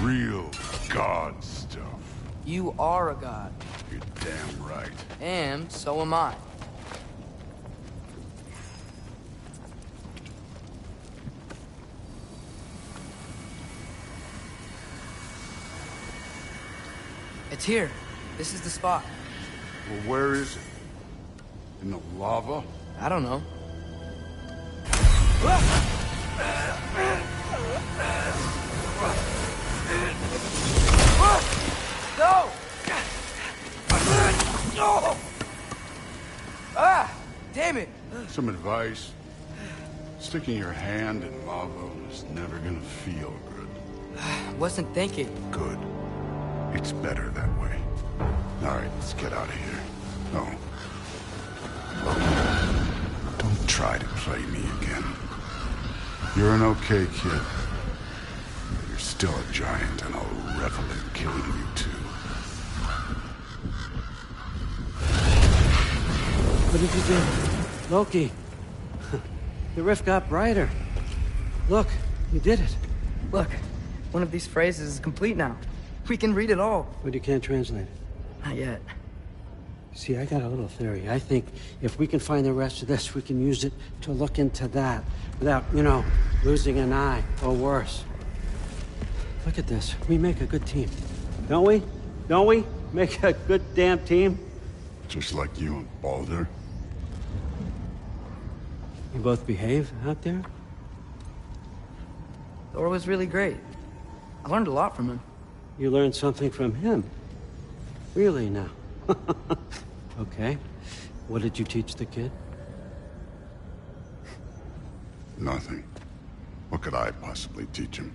Real god stuff. You are a god. You're damn right. And so am I. It's here. This is the spot. Well, where is it? In the lava? I don't know. No! No! Ah! Damn it! Some advice. Sticking your hand in lava is never gonna feel good. Wasn't thinking. Good. It's better that way. All right, let's get out of here. No. Don't try to play me again. You're an okay kid. But you're still a giant, and I'll revel in killing you too. What did you do? Loki. The rift got brighter. Look, you did it. Look, one of these phrases is complete now. We can read it all. But you can't translate it. Not yet. See, I got a little theory. I think if we can find the rest of this, we can use it to look into that without, losing an eye or worse. Look at this. We make a good team. Don't we? Don't we? Make a good damn team? Just like you and Baldur. You both behave out there? Thor was really great. I learned a lot from him. You learned something from him? Really now? Okay. What did you teach the kid? Nothing. What could I possibly teach him?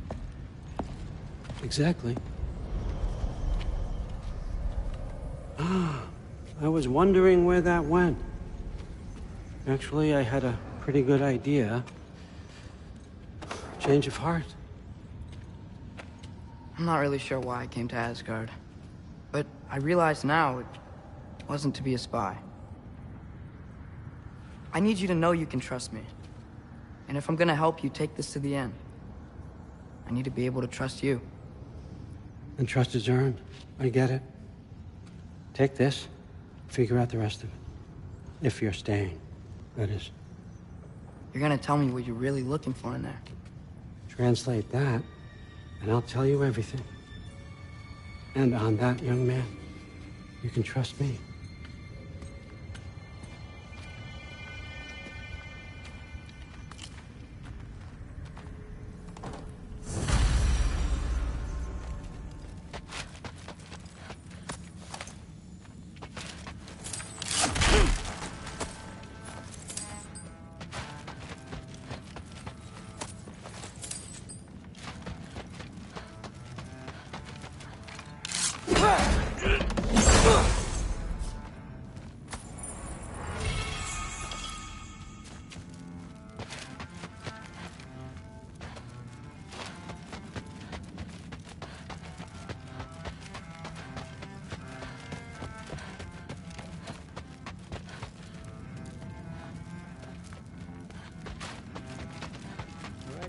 Exactly. I was wondering where that went. Actually, I had a pretty good idea. Change of heart. I'm not really sure why I came to Asgard. But I realize now it wasn't to be a spy. I need you to know you can trust me. And if I'm gonna help you take this to the end, I need to be able to trust you. And trust is earned. I get it. Take this, figure out the rest of it. If you're staying, that is. You're gonna tell me what you're really looking for in there. Translate that, and I'll tell you everything. And on that, young man, you can trust me.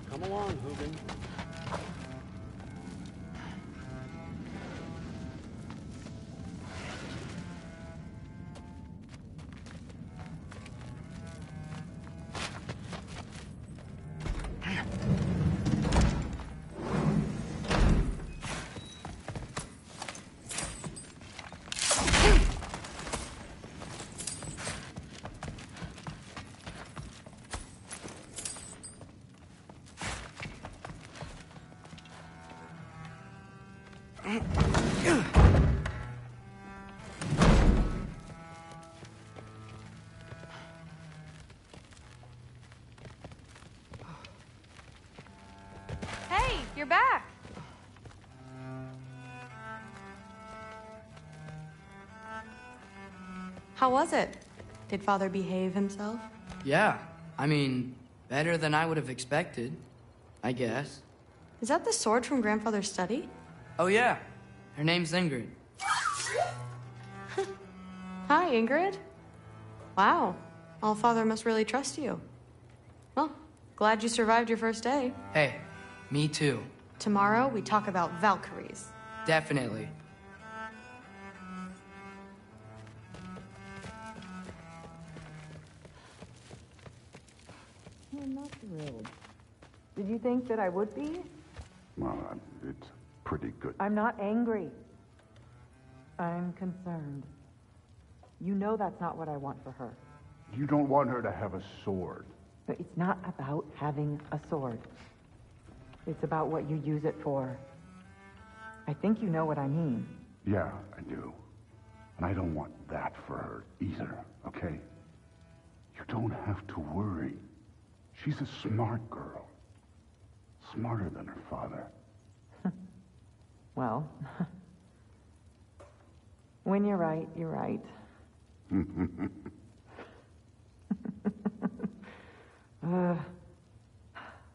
Come along, Hugin. Hey, you're back. How was it? Did Father behave himself? Yeah, I mean, better than I would have expected, I guess. Is that the sword from Grandfather's study? Oh yeah, her name's Ingrid. Hi, Ingrid. Wow, Allfather must really trust you. Well, glad you survived your first day. Hey, me too. Tomorrow, we talk about Valkyries. Definitely. I'm not thrilled. Did you think that I would be? Well, it's pretty good. I'm not angry. I'm concerned. You know that's not what I want for her. You don't want her to have a sword. But it's not about having a sword. It's about what you use it for. I think you know what I mean. Yeah, I do. And I don't want that for her either, okay? You don't have to worry. She's a smart girl. Smarter than her father. Well, when you're right, you're right.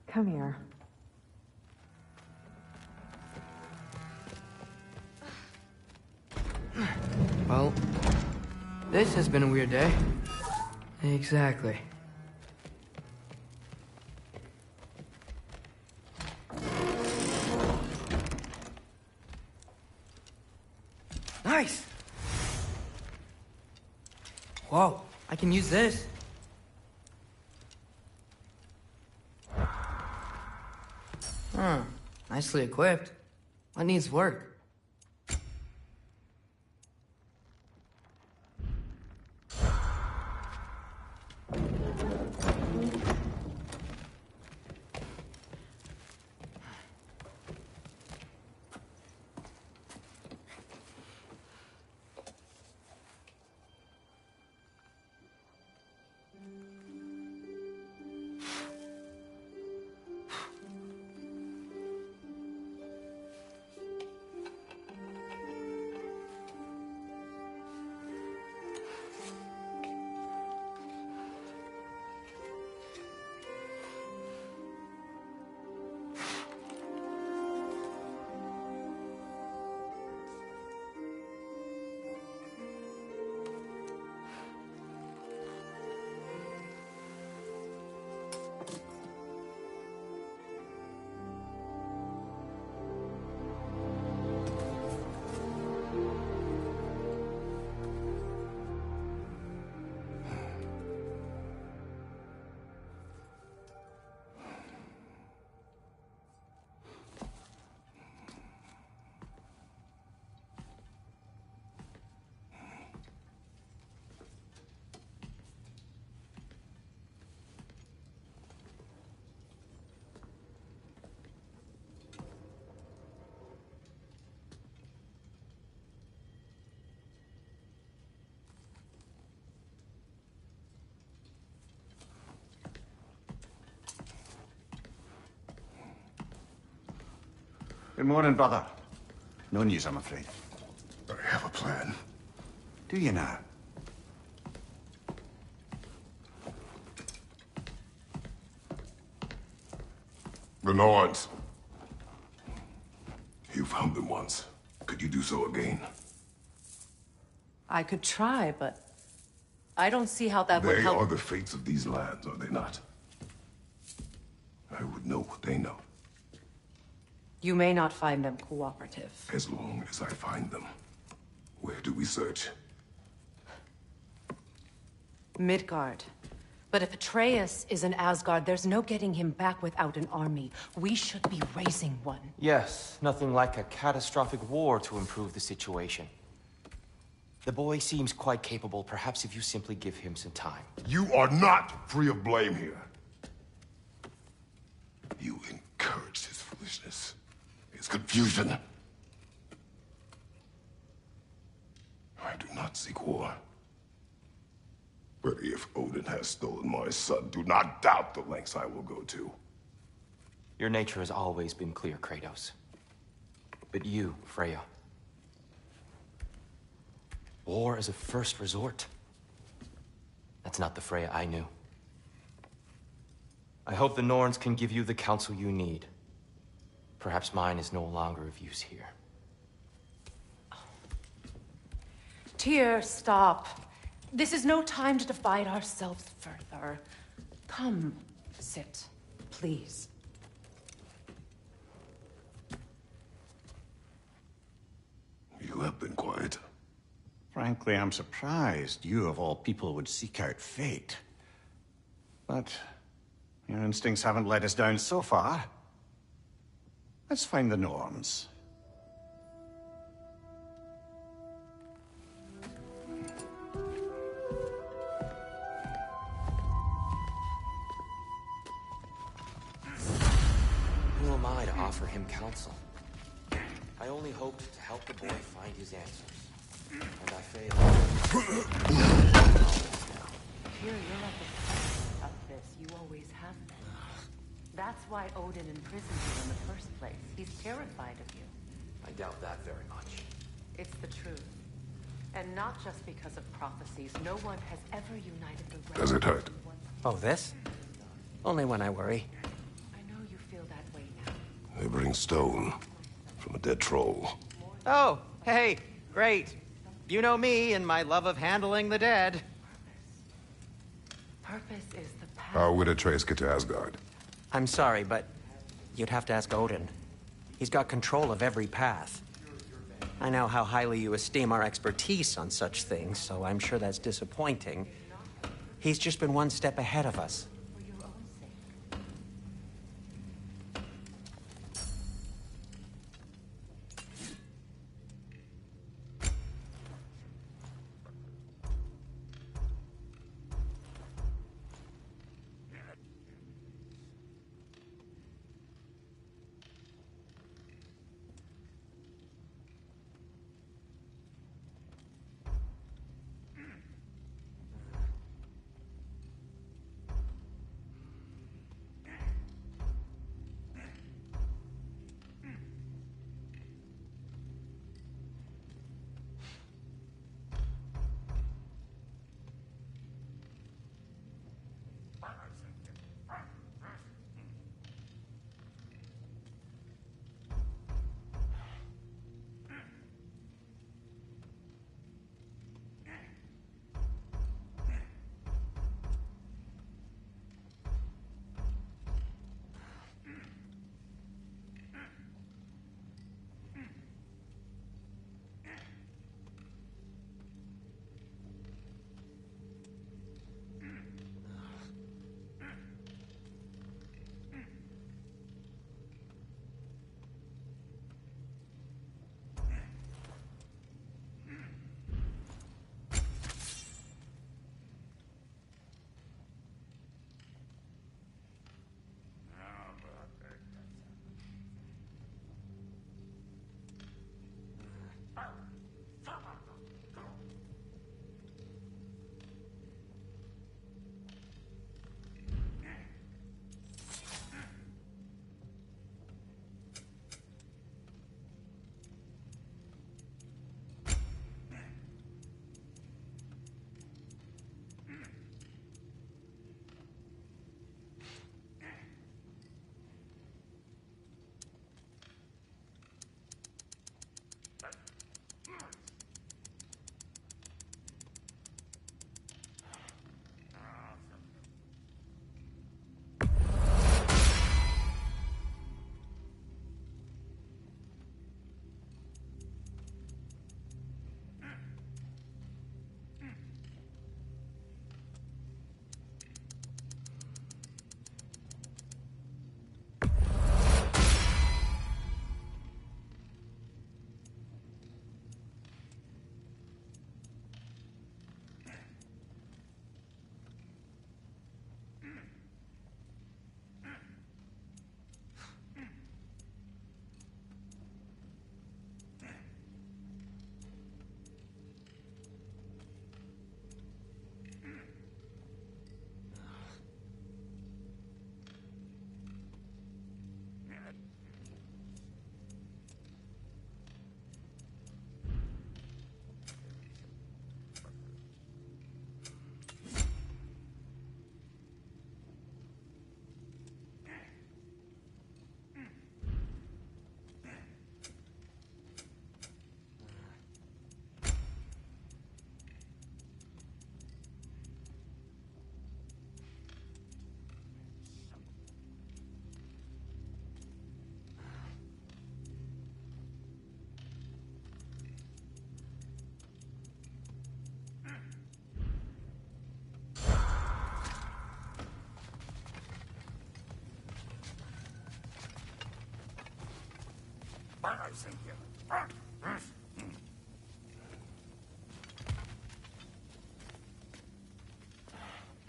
Come here. Well, this has been a weird day. Exactly. Nice! Whoa, I can use this. Nicely equipped. What needs work? Good morning, brother. No news, I'm afraid. I have a plan. Do you now? The Norns. You found them once. Could you do so again? I could try, but I don't see how that would They help. are the fates of these lands, are they not? I would know what they know, You may not find them cooperative. as long as I find them. Where do we search? Midgard. But if Atreus is in Asgard, there's no getting him back without an army. We should be raising one. Yes, nothing like a catastrophic war to improve the situation. The boy seems quite capable. Perhaps if you simply give him some time. You are not free of blame here. You encouraged his foolishness, his confusion. I do not seek war. But if Odin has stolen my son, do not doubt the lengths I will go to. Your nature has always been clear, Kratos. But you, Freya. War is a first resort. That's not the Freya I knew. I hope the Norns can give you the counsel you need. Perhaps mine is no longer of use here. Tyr, stop. This is no time to divide ourselves further. Come, sit, please. Frankly, I'm surprised you, of all people, would seek out fate. But your instincts haven't let us down so far. Let's find the norms. Who am I to offer him counsel? I only hoped to help the boy find his answers. And I failed. Here, you're at the center of this. You always have been. That's why Odin imprisoned you in the first place. He's terrified of you. I doubt that very much. It's the truth. And not just because of prophecies. No one has ever united the realm. Does it hurt? Oh, this? Only when I worry. I know you feel that way now. They bring stone from a dead troll. Oh, hey, great. You know me and my love of handling the dead. Purpose is the path. How would Atreus get to Asgard? I'm sorry, but you'd have to ask Odin. He's got control of every path. I know how highly you esteem our expertise on such things, so I'm sure that's disappointing. He's just been one step ahead of us. For your own sake.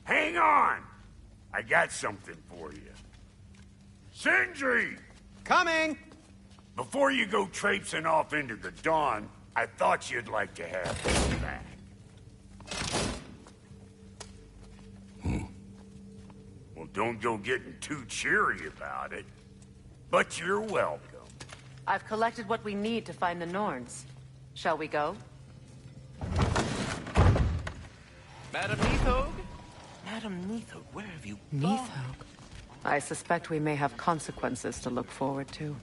Hang on! I got something for you. Sindri! Coming! Before you go traipsing off into the dawn, I thought you'd like to have this back. Well, don't go getting too cheery about it. But you're welcome. I've collected what we need to find the Norns. Shall we go? Madam Neathog? Madam Neathog, where have you gone? Neathog? I suspect we may have consequences to look forward to.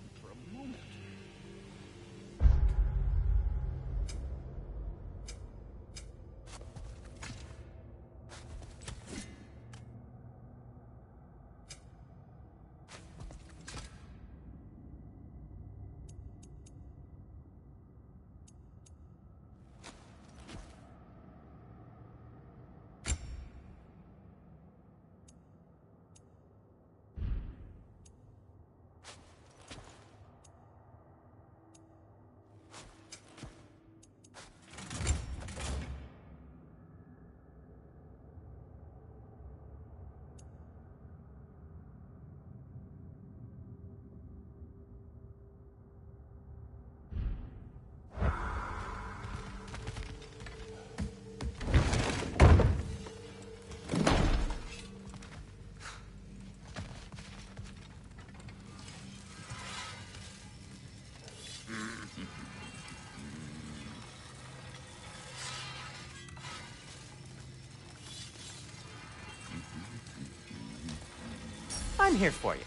I'm here for you.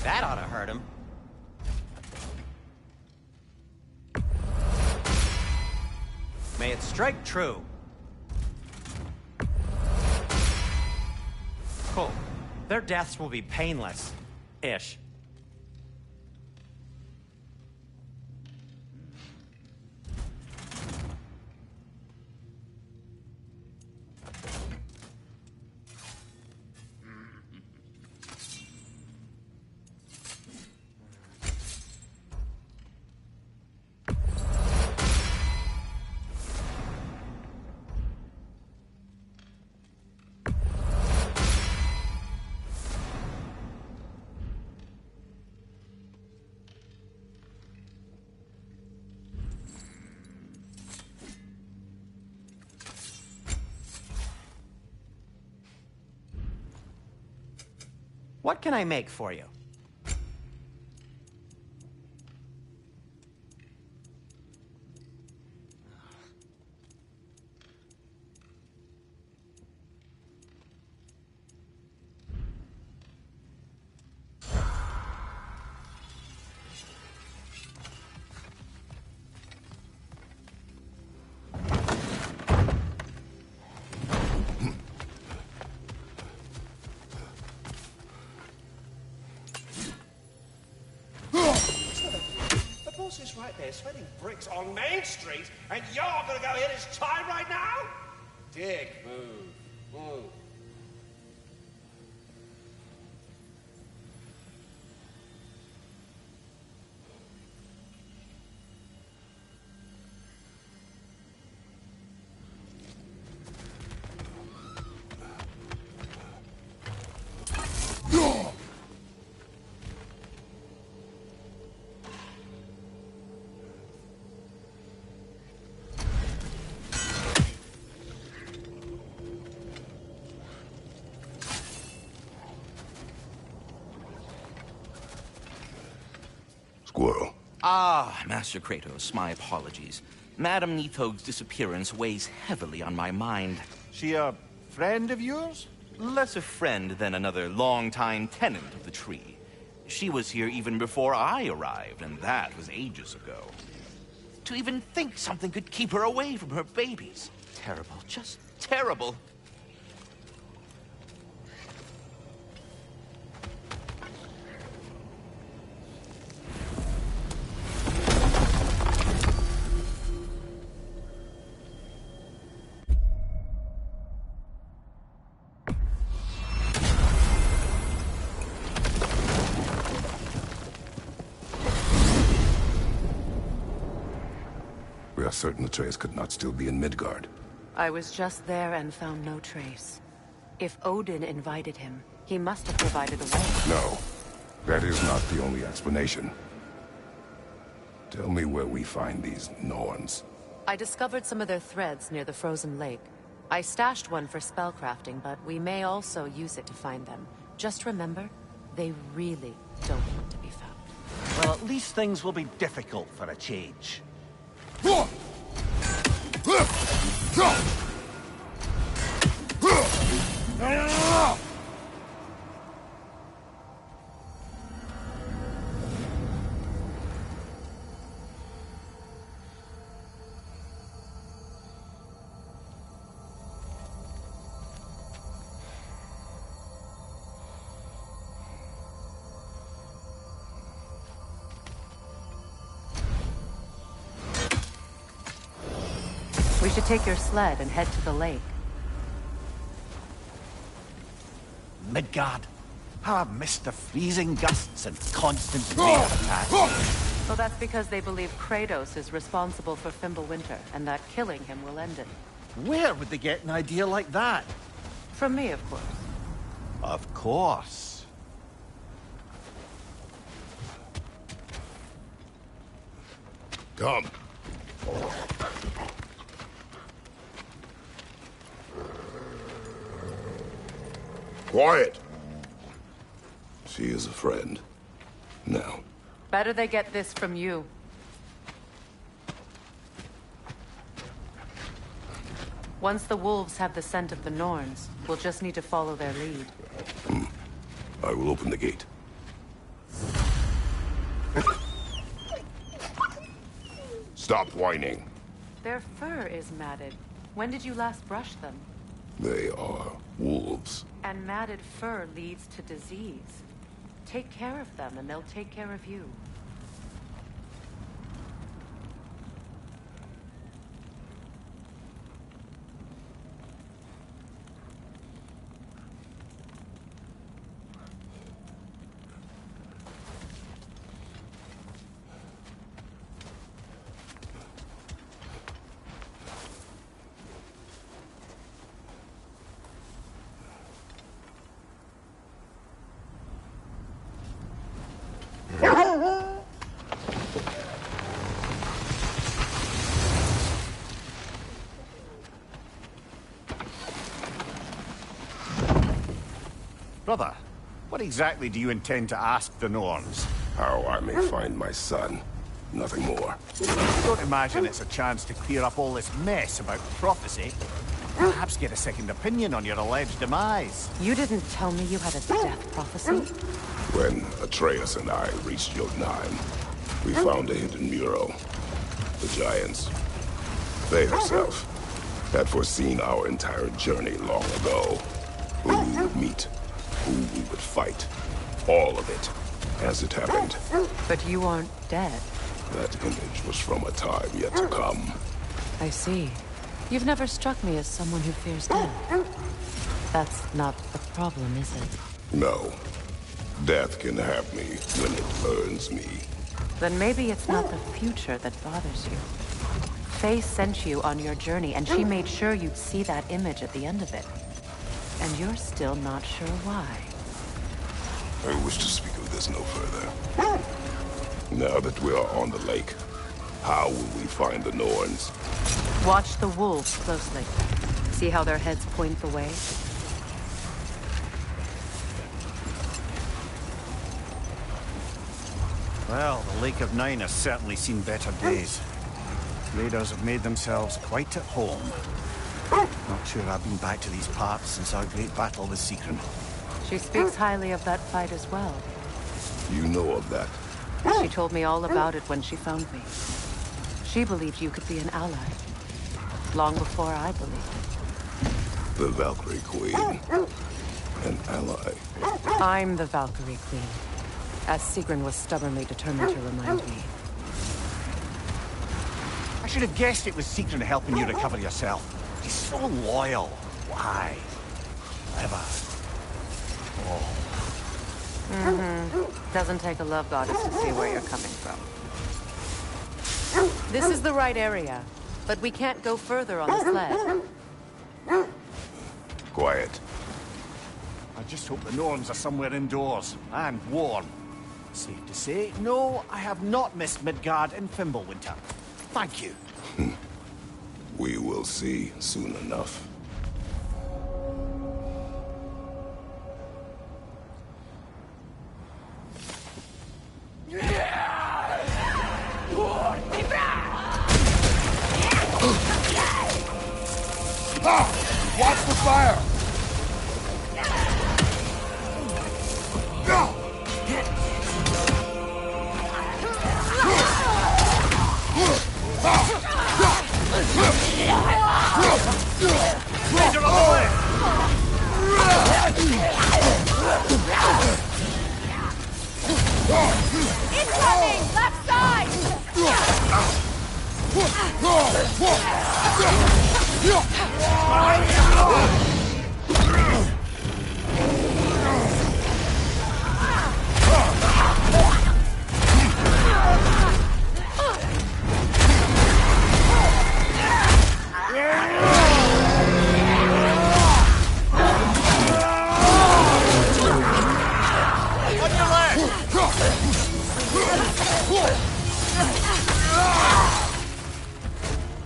That ought to hurt him. May it strike true. Cool. Their deaths will be painless-ish. What can I make for you? Is right there, sweating bricks on Main Street, and you're gonna go hit his time right now? Dick, move. Move. Squirrel. Ah, Master Kratos, my apologies. Madam Neathog's disappearance weighs heavily on my mind. She a friend of yours? Less a friend than another long-time tenant of the tree. She was here even before I arrived, and that was ages ago. To even think something could keep her away from her babies. Terrible, just terrible. We are certain Atreus could not still be in Midgard. I was just there and found no trace. If Odin invited him, he must have provided a way. No, that is not the only explanation. Tell me where we find these Norns. I discovered some of their threads near the frozen lake. I stashed one for spellcrafting, but we may also use it to find them. Just remember, they really don't want to be found. Well, at least things will be difficult for a change. We should take your sled and head to the lake. Midgard. How I've missed the freezing gusts and constant rain attacks. Well, that's because they believe Kratos is responsible for Fimbulwinter, and that killing him will end it. Where would they get an idea like that? From me, of course. Of course. Come. Quiet! She is a friend. Now. Better they get this from you. Once the wolves have the scent of the Norns, we'll just need to follow their lead. I will open the gate. Stop whining. Their fur is matted. When did you last brush them? They are wolves. And matted fur leads to disease. Take care of them, and they'll take care of you. Brother, what exactly do you intend to ask the Norns? How I may find my son. Nothing more. Don't imagine it's a chance to clear up all this mess about prophecy. Perhaps get a second opinion on your alleged demise. You didn't tell me you had a death prophecy? When Atreus and I reached Jotunheim, we found a hidden mural. The giants, they herself, had foreseen our entire journey long ago. Who we would meet, who we would fight. All of it, as it happened. But you aren't dead. That image was from a time yet to come. I see. You've never struck me as someone who fears death. That's not the problem, is it? No. Death can have me when it earns me. Then maybe it's not the future that bothers you. Faye sent you on your journey, and she made sure you'd see that image at the end of it. And you're still not sure why. I wish to speak of this no further. Now that we are on the lake, how will we find the Norns? Watch the wolves closely. See how their heads point the way? Well, the Lake of Nine has certainly seen better days. Raiders have made themselves quite at home. Not sure I've been back to these parts since our great battle with Sigrun. She speaks highly of that fight as well. You know of that? She told me all about it when she found me. She believed you could be an ally. Long before I believed it. The Valkyrie Queen. An ally. I'm the Valkyrie Queen, as Sigrun was stubbornly determined to remind me. I should have guessed it was Sigrun helping you recover yourself. He's so loyal. Why? Clever. Oh. Doesn't take a love goddess to see where you're coming from. This is the right area, but we can't go further on the sled. Quiet. I just hope the Norns are somewhere indoors, and warm. Safe to say, no, I have not missed Midgard in Fimbulwinter. Thank you. We will see soon enough. Watch the fire! Ranger on the way! Incoming! Left side!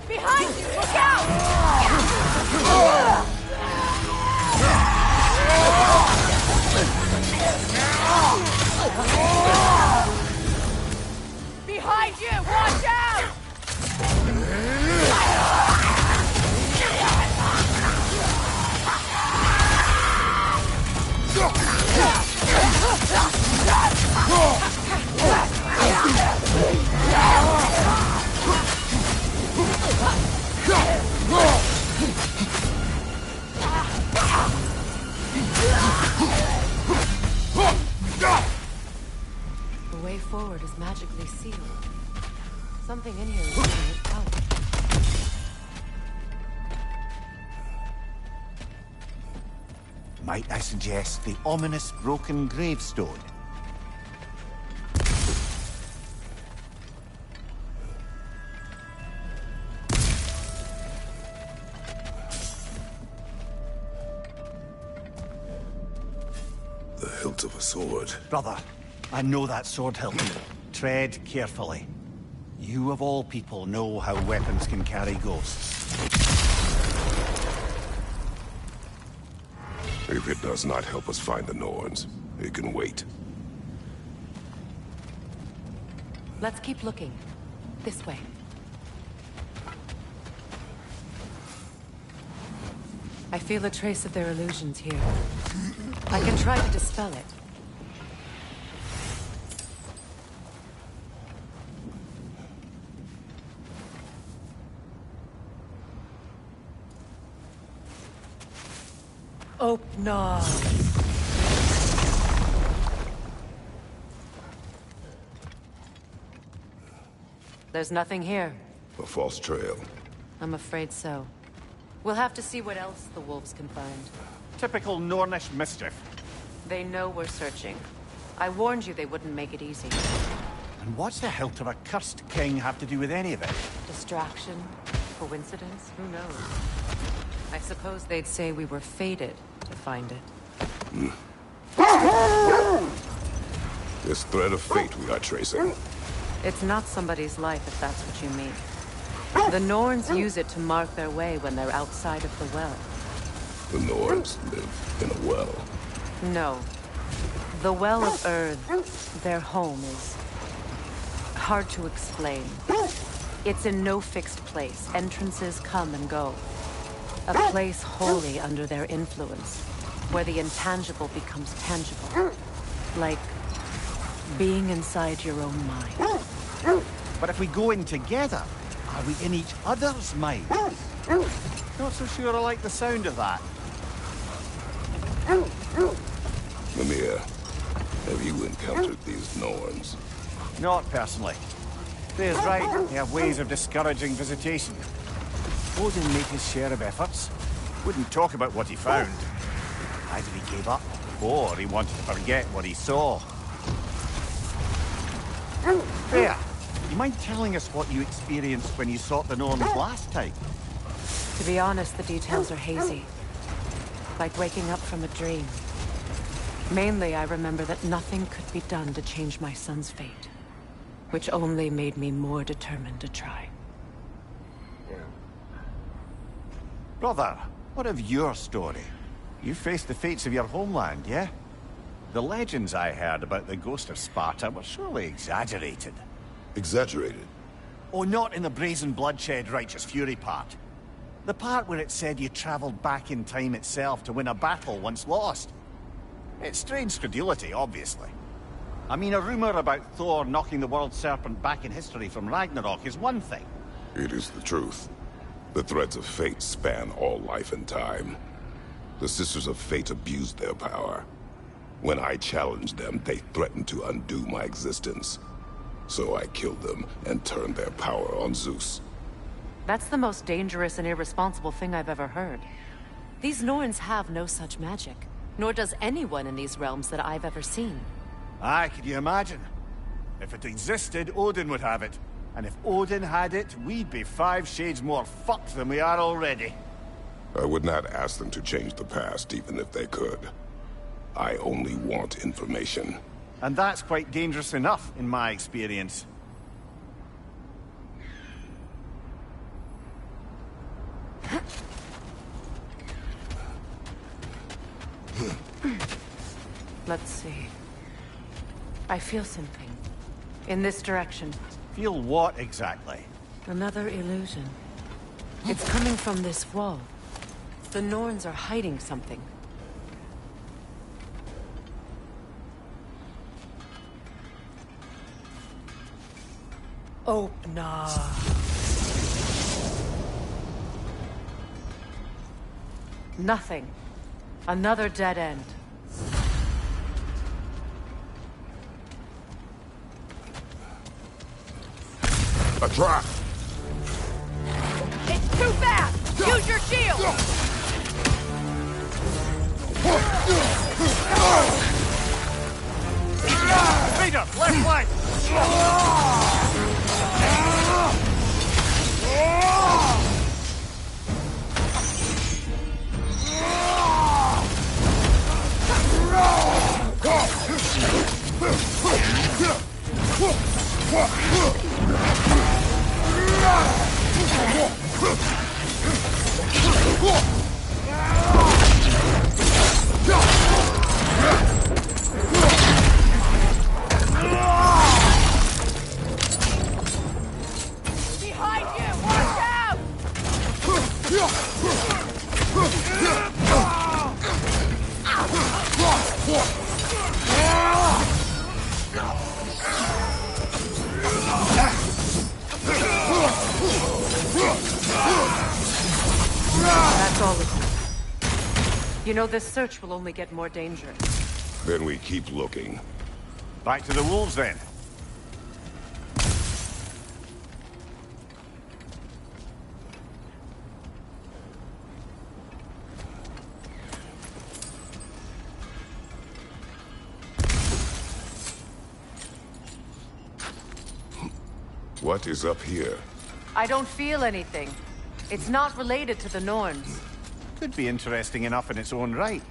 Behind you! Look out! Behind you! Watch out! The way forward is magically sealed. Something in here is keeping it out. Might I suggest the ominous broken gravestone? The hilt of a sword. Brother, I know that sword hilt. Tread carefully. You of all people know how weapons can carry ghosts. If it does not help us find the Norns, it can wait. Let's keep looking. This way. I feel a trace of their illusions here. I can try to dispel it. Open. There's nothing here. A false trail. I'm afraid so. We'll have to see what else the wolves can find. Typical Nornish mischief. They know we're searching. I warned you they wouldn't make it easy. And what's the hilt of a cursed king have to do with any of it? Distraction? Coincidence? Who knows? I suppose they'd say we were fated to find it. This thread of fate we are tracing. It's not somebody's life, if that's what you mean. The Norns use it to mark their way when they're outside of the well. The Norns live in a well. No. The Well of Earth, their home, is hard to explain. It's in no fixed place. Entrances come and go. A place wholly under their influence, where the intangible becomes tangible. Like being inside your own mind. But if we go in together, are we in each other's minds? Not so sure I like the sound of that. Mimir, have you encountered these Norns? Not personally. Thayer's right, they have ways of discouraging visitation. Odin made his share of efforts. Wouldn't talk about what he found. Either he gave up, or he wanted to forget what he saw. There! You mind telling us what you experienced when you sought the Norns last time? To be honest, the details are hazy. Like waking up from a dream. Mainly, I remember that nothing could be done to change my son's fate. Which only made me more determined to try. Brother, what of your story? You faced the fates of your homeland, yeah? The legends I heard about the ghost of Sparta were surely exaggerated. Exaggerated? Oh, not in the brazen bloodshed righteous fury part. The part where it said you traveled back in time itself to win a battle once lost. It's strange credulity, obviously. I mean, a rumor about Thor knocking the world serpent back in history from Ragnarok is one thing. It is the truth. The threads of fate span all life and time. The Sisters of Fate abused their power. When I challenged them, they threatened to undo my existence. So I killed them and turned their power on Zeus. That's the most dangerous and irresponsible thing I've ever heard. These Norns have no such magic, nor does anyone in these realms that I've ever seen. Aye, can you imagine? If it existed, Odin would have it. And if Odin had it, we'd be 5 shades more fucked than we are already. I would not ask them to change the past, even if they could. I only want information. And that's quite dangerous enough, in my experience. Let's see. I feel something. In this direction. Feel what exactly? Another illusion. It's coming from this wall. The Norns are hiding something. Oh, nah. Nothing. Another dead end. A trap! It's too fast! Use your shield! Peter, left flank! Behind you! Watch out! That's all of them. You know, this search will only get more dangerous. Then we keep looking. Back to the wolves, then. What is up here? I don't feel anything. It's not related to the Norns. Could be interesting enough in its own right.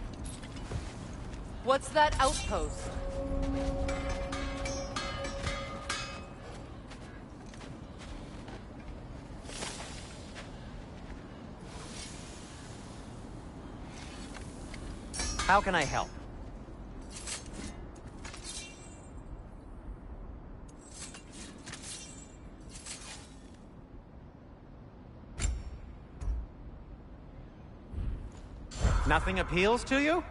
What's that outpost? How can I help? Nothing appeals to you?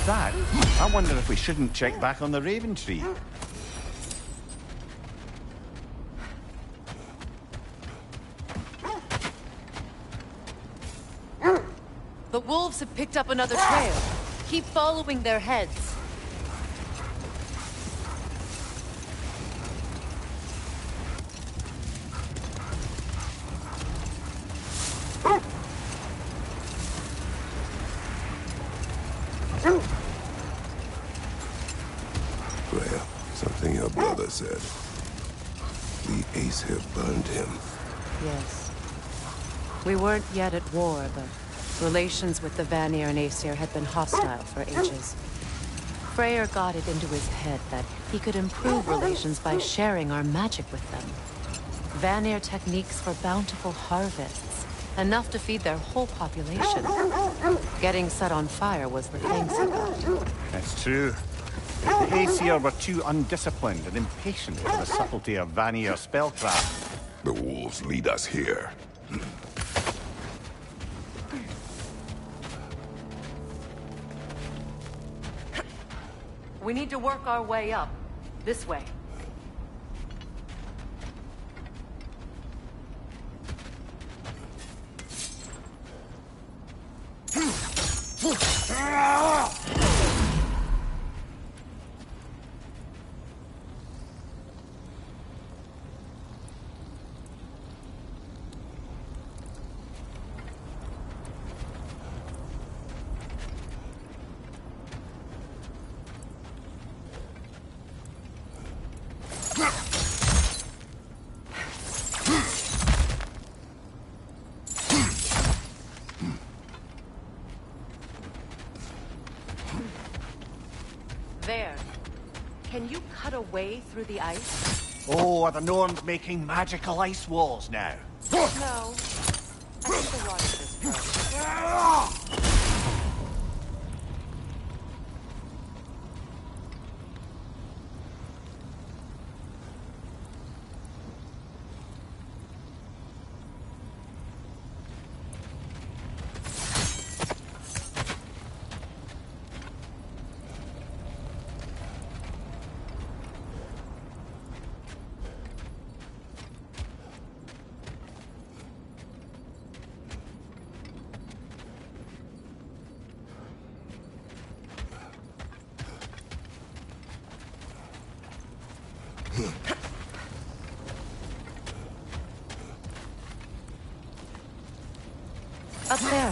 With that, I wonder if we shouldn't check back on the Raven Tree. The wolves have picked up another trail. Keep following their heads. Freya, something your brother said. The Ace here burned him. Yes. We weren't yet at war, but relations with the Vanir and Aesir had been hostile for ages. Freyr got it into his head that he could improve relations by sharing our magic with them. Vanir techniques for bountiful harvests, enough to feed their whole population. Getting set on fire was the thanks he got. That's true. If the Aesir were too undisciplined and impatient for the subtlety of Vanir spellcraft. The wolves lead us here. We need to work our way up. This way. There. Can you cut a way through the ice? Oh, are the Norns making magical ice walls now? No. I think the water is frozen. Up there.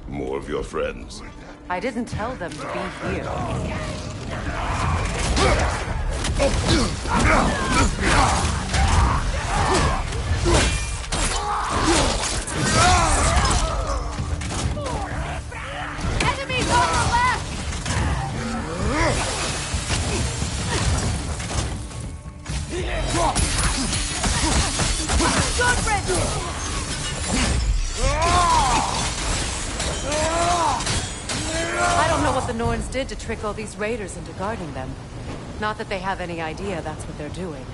More of your friends. I didn't tell them to be here. Enemies on the left! Goodrich! I don't know what the Norns did to trick all these raiders into guarding them. Not that they have any idea that's what they're doing.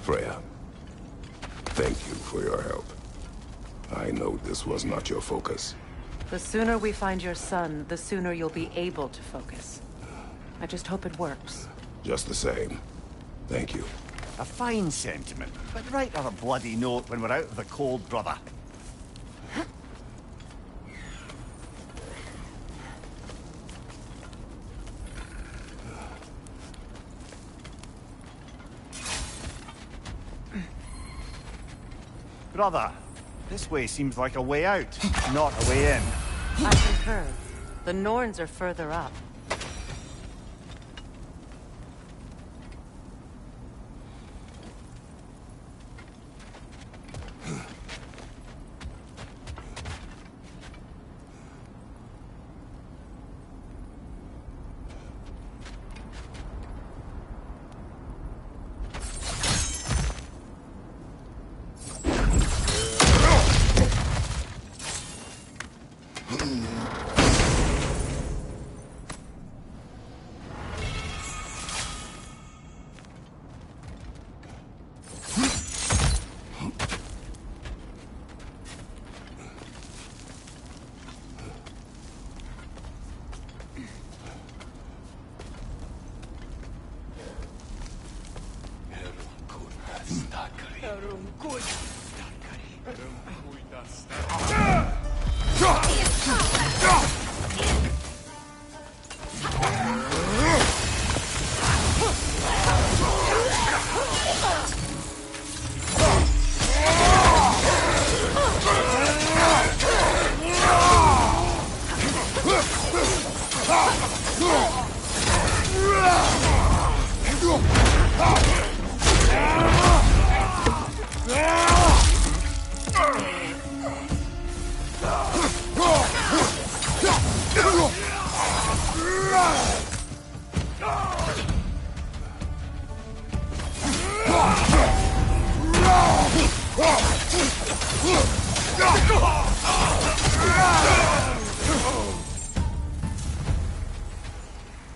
Freya, thank you for your help. I know this was not your focus. The sooner we find your son, the sooner you'll be able to focus. I just hope it works. Just the same. Thank you. A fine sentiment, but write her a bloody note when we're out of the cold, brother. Brother, this way seems like a way out, not a way in. I concur. The Norns are further up.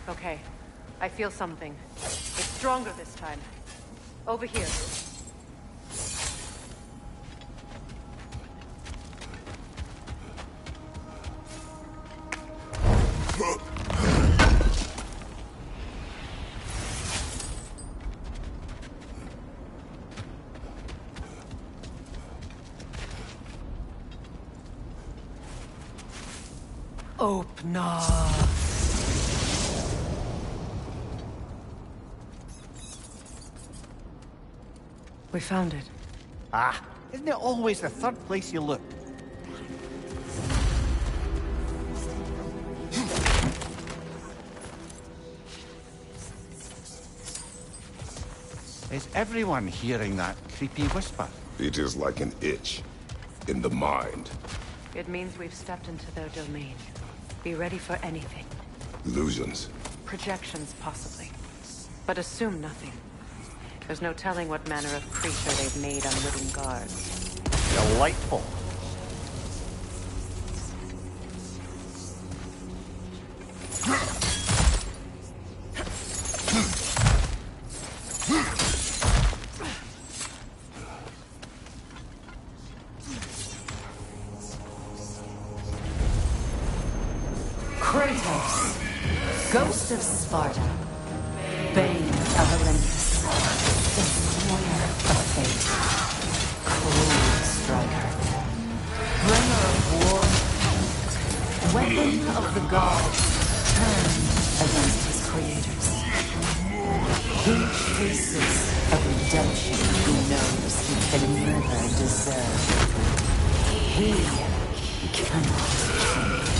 Okay, I feel something. It's stronger this time. Over here. Open up. We found it. Ah, isn't it always the third place you look? Is everyone hearing that creepy whisper? It is like an itch in the mind. It means we've stepped into their domain. Be ready for anything. Illusions. Projections, possibly. But assume nothing. There's no telling what manner of creature they've made unwitting guards. Delightful. Kratos, Ghost of Sparta, Bane of Olympus, Destroyer of Fate, Cold Striker, Bringer of War, Weapon of the Gods, turned against his creators. He faces a redemption he knows he can never deserve. He cannot change.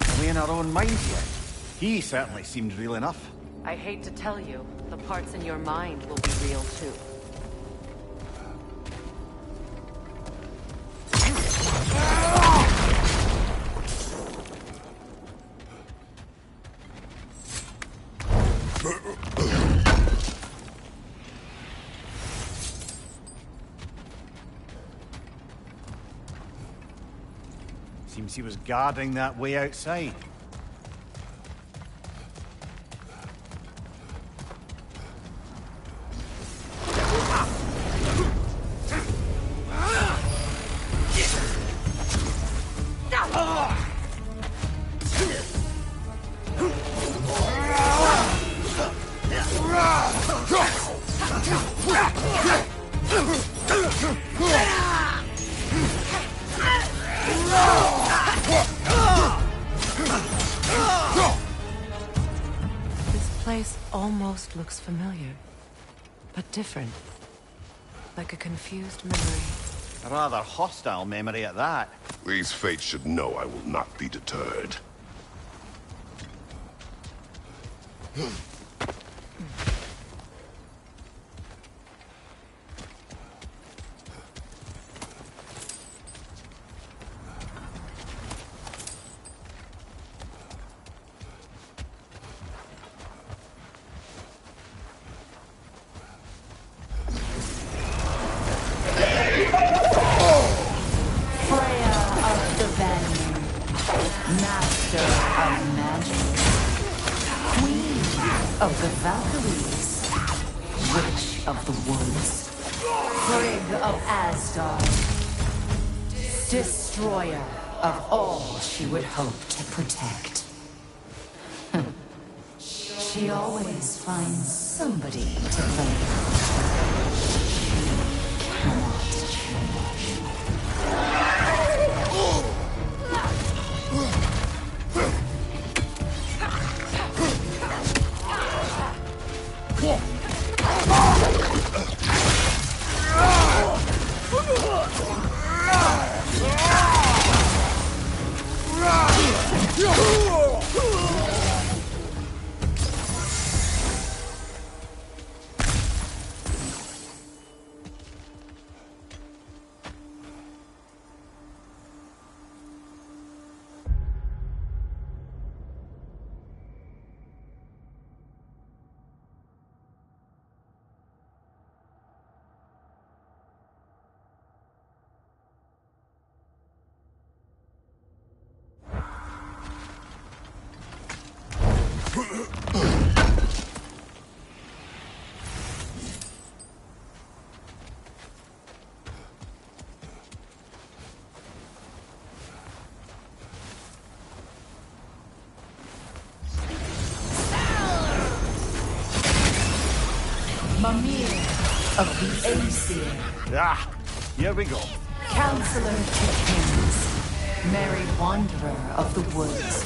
Are we in our own minds yet? He certainly seemed real enough. I hate to tell you, the parts in your mind will be real too. Seems he was guarding that way outside. This place almost looks familiar, but different. Like a confused memory. A rather hostile memory at that. These fates should know I will not be deterred. Of the Valkyries, Witch of the Woods, Frigg of Asgard, Destroyer of all she would hope to protect. She always finds somebody to blame. Cannot change. Mimir of the Aesir. Ah, here we go. Counselor to Kings, Merry Wanderer of the Woods,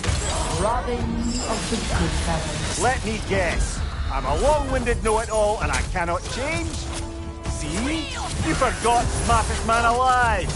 Robin of the Goodfellows. Let me guess. I'm a long-winded know-it-all and I cannot change? See? You forgot smartest man alive!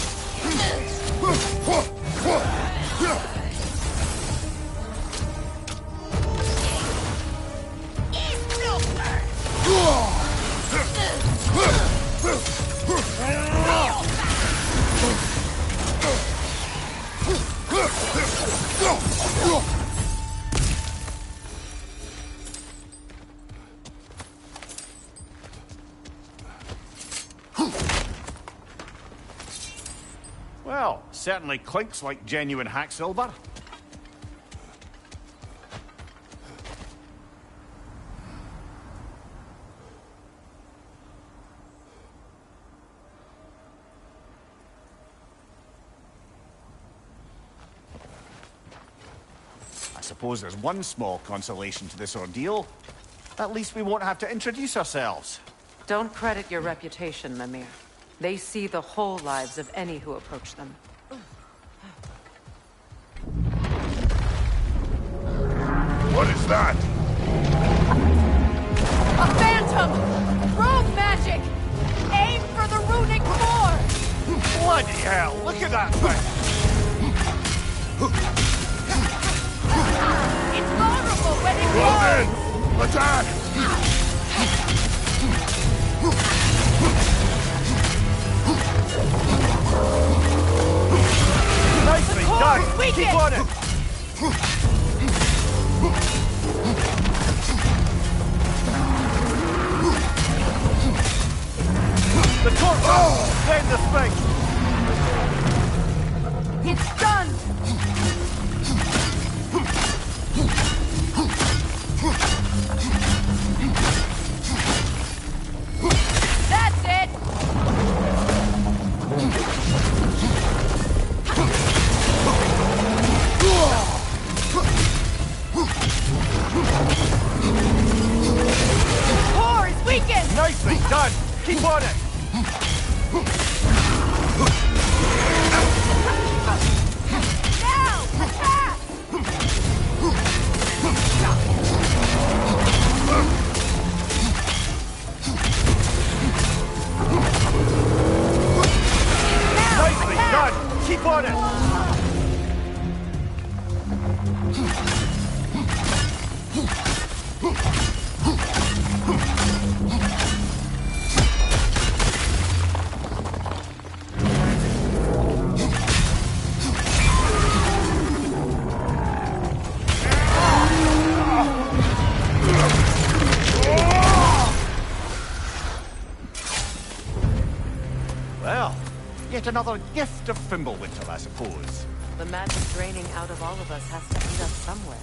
Well, certainly clinks like genuine hack silver. I suppose there's one small consolation to this ordeal. At least we won't have to introduce ourselves. Don't credit your reputation, Mimir. They see the whole lives of any who approach them. What is that? A phantom! Rogue magic! Aim for the runic core! Bloody hell, look at that thing! It's vulnerable when it Well glows! then, attack! Nicely done! Keep on it! The torch! Send the spike! It's done! Well, yet another gift of Fimbulwinter, I suppose. The magic draining out of all of us has to end up somewhere.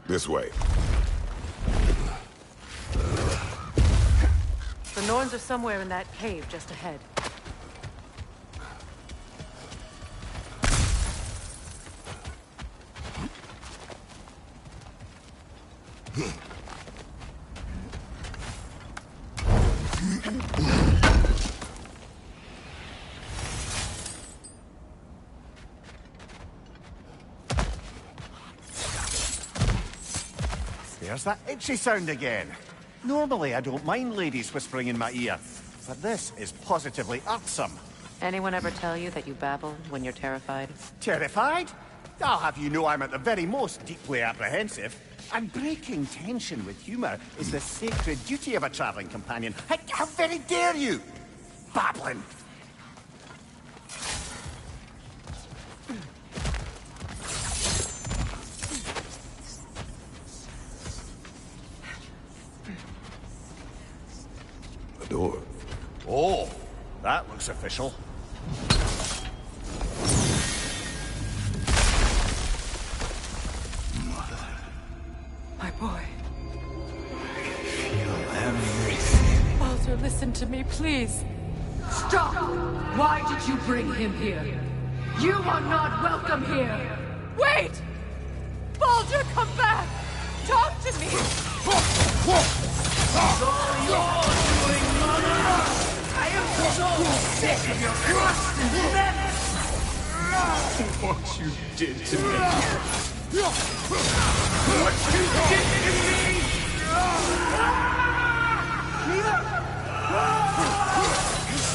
This way. The Norns are somewhere in that cave just ahead. There's that itchy sound again. Normally, I don't mind ladies whispering in my ear, but this is positively irksome. Anyone ever tell you that you babble when you're terrified? Terrified? I'll have you know I'm at the very most deeply apprehensive. And breaking tension with humour is the sacred duty of a travelling companion. How very dare you! Babbling! The door. Oh, that looks official. My boy. Feel everything. Baldur, listen to me, please. Stop! Why did you bring him here? You are not welcome here! Wait! Baldur, come back! Talk to me! It's all yours, doing, mother! I am so sick of your crust and menace! What you did to me. What you did to me!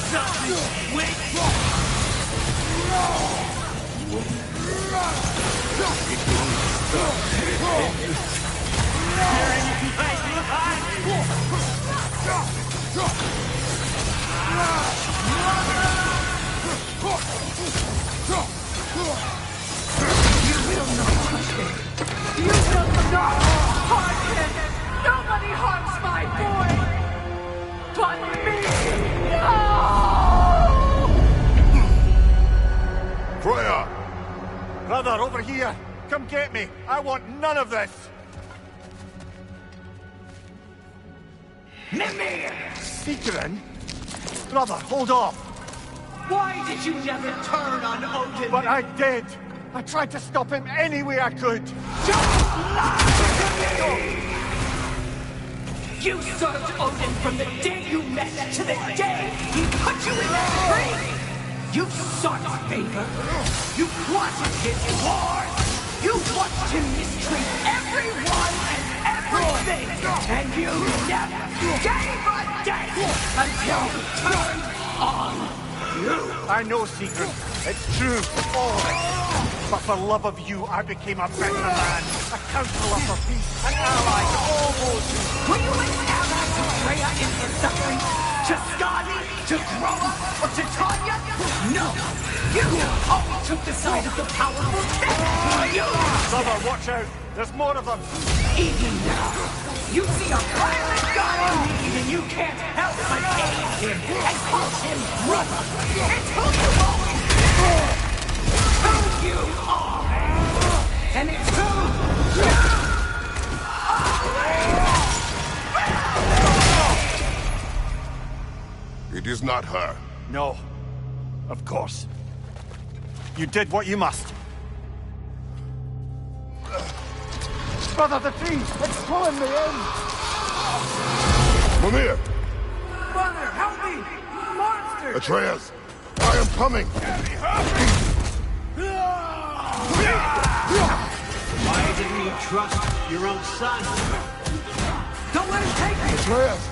Stop me! Wait! You will not touch him! You will not harm him! Nobody harms my boy! But me! No! Freya! Brother, over here! Come get me! I want none of this! Mimir! Seekerin? Brother, hold off! Why did you never turn on Odin? But I did! I tried to stop him any way I could! Don't lie to me! You served Odin from the day you met to the day he put you in that tree! You sought favor. You plotted his wars. You watched him mistreat everyone and everything. And you never gave a damn until he turned on you. I know, Secret. It's true, all of it. But for love of you, I became a better man, a counselor for peace, an ally to all those who... Were you an ally to Freya in her suffering? To Skadi? To Groa? Or to Tanya? No! You always took the side of the powerful. You! Brother, watch out! There's more of them! Even now, you see a violent god in need and you can't help but aid him and call him brother. It's who you always been! Who you are! And it's who you It is not her. No. Of course. You did what you must. Brother, the tree! It's pulling me in! Mimir! Mother, help me! Monster! Atreus! I am coming! Why didn't you trust your own son? Don't let him take me! Atreus!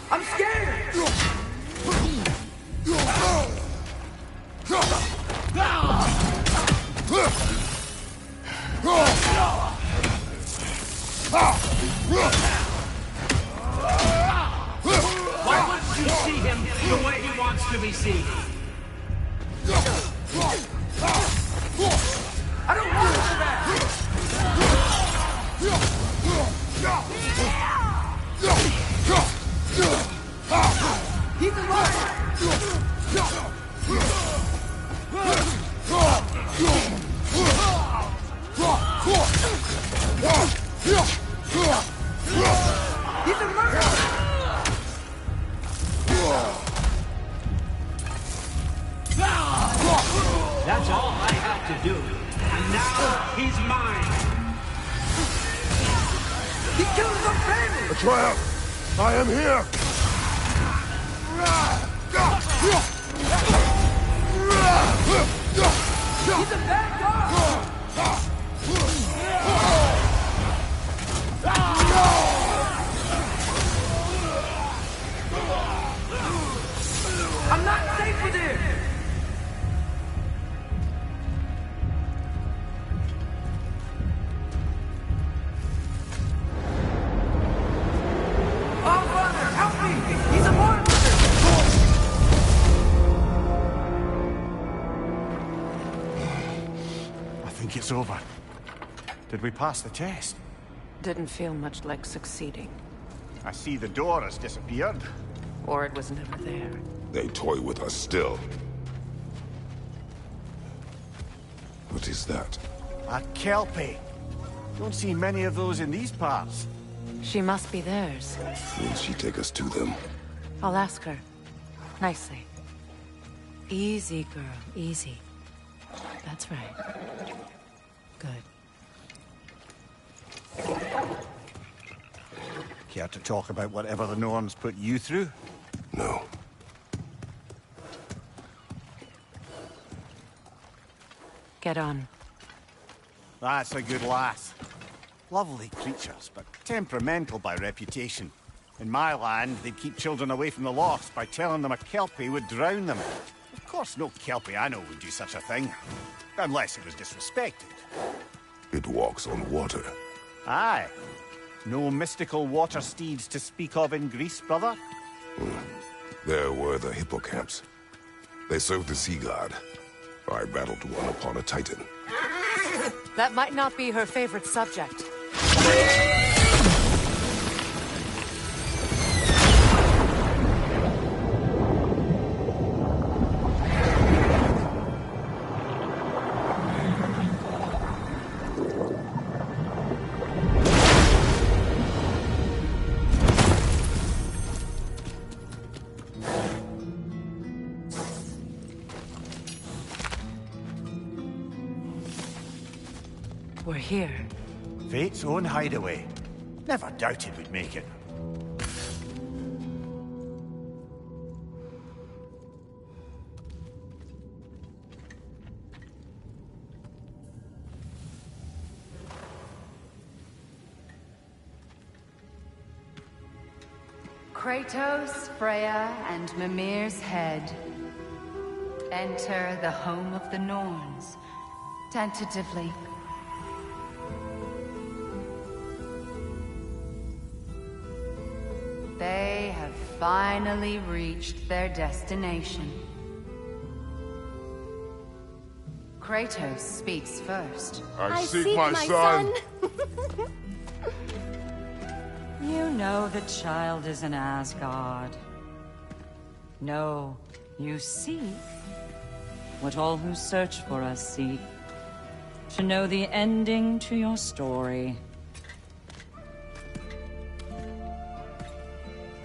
I'm scared! Why wouldn't you see him the way he wants to be seen? I don't want for that! He's alive! He's a murderer! That's all I have to do. And now he's mine. He killed the family! Atreus! I am here! He's a bad dog! I'm not safe with him! Oh, brother, help me! He's a monster! I think it's over. Did we pass the test? Didn't feel much like succeeding. I see the door has disappeared. Or it was never there. They toy with us still. What is that? A Kelpie. Don't see many of those in these parts. She must be theirs. Will she take us to them? I'll ask her. Nicely. Easy, girl. Easy. That's right. Good. Care to talk about whatever the Norns put you through? No. Get on. That's a good lass. Lovely creatures, but temperamental by reputation. In my land, they'd keep children away from the lofts by telling them a Kelpie would drown them. Of course, no Kelpie I know would do such a thing. Unless it was disrespected. It walks on water. Aye. No mystical water steeds to speak of in Greece, brother? There were the hippocamps. They served the sea god. I battled one upon a titan. That might not be her favorite subject. here? Fate's own hideaway. Never doubted we'd make it. Kratos, Freya, and Mimir's head. Enter the home of the Norns. Tentatively. They have finally reached their destination. Kratos speaks first. I seek my son. You know the child is in Asgard. No, you seek what all who search for us seek. To know the ending to your story.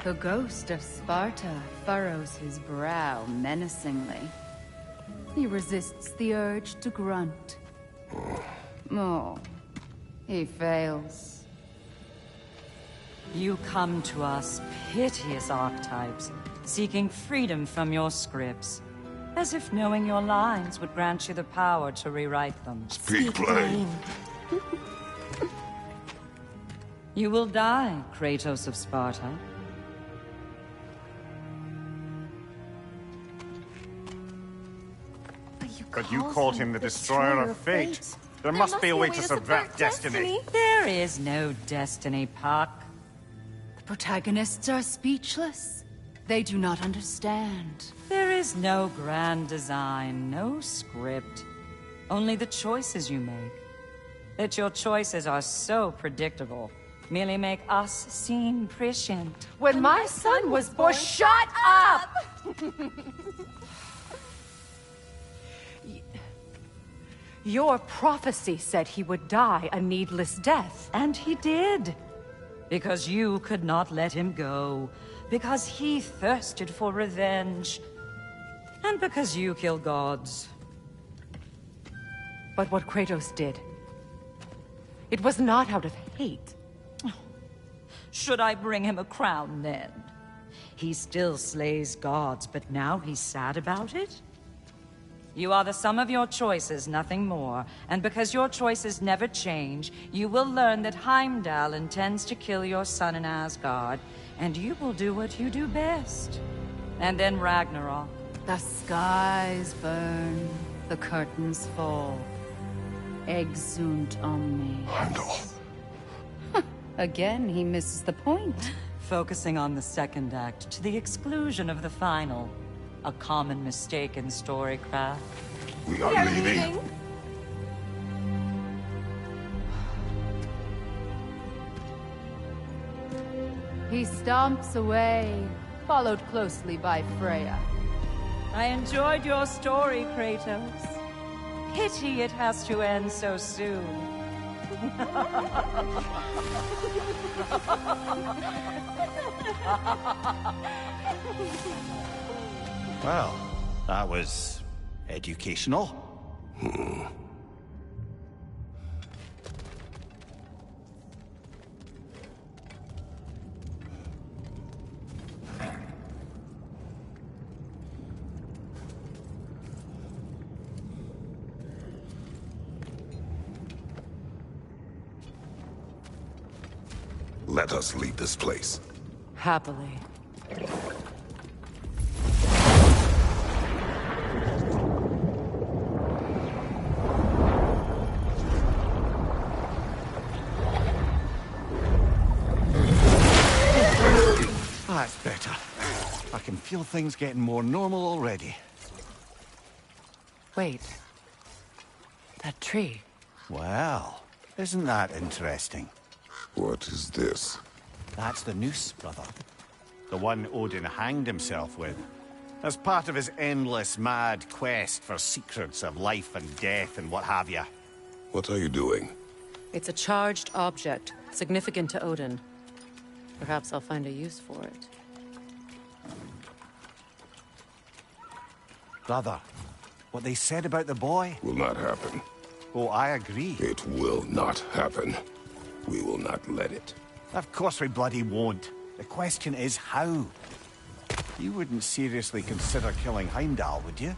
The ghost of Sparta furrows his brow menacingly. He resists the urge to grunt. Oh, he fails. You come to us, piteous archetypes, seeking freedom from your scripts. As if knowing your lines would grant you the power to rewrite them. Speak plain. You will die, Kratos of Sparta. But you called him the Destroyer of Fate. There must be a way to subvert destiny. There is no destiny, Puck. The protagonists are speechless. They do not understand. There is no grand design, no script. Only the choices you make. That your choices are so predictable merely make us seem prescient. When my son was born, shut up! Your prophecy said he would die a needless death. And he did. Because you could not let him go. Because he thirsted for revenge. And because you kill gods. But what Kratos did, it was not out of hate. Should I bring him a crown then? He still slays gods, but now he's sad about it? You are the sum of your choices, nothing more. And because your choices never change, you will learn that Heimdall intends to kill your son in Asgard, and you will do what you do best. And then Ragnarok. The skies burn, the curtains fall. Exunt omnes. Heimdall. Again, he misses the point. Focusing on the second act to the exclusion of the final. A common mistake in storycraft. We are leaving. He stomps away, followed closely by Freya. I enjoyed your story, Kratos. Pity it has to end so soon. Well, that was educational. Let us leave this place. Happily. That's better. I can feel things getting more normal already. Wait. That tree. Well, isn't that interesting? What is this? That's the noose, brother. The one Odin hanged himself with. As part of his endless, mad quest for secrets of life and death and what have you. What are you doing? It's a charged object, significant to Odin. Perhaps I'll find a use for it. Brother, what they said about the boy? Will not happen. Oh, I agree. It will not happen. We will not let it. Of course we bloody won't. The question is how. You wouldn't seriously consider killing Heimdall, would you?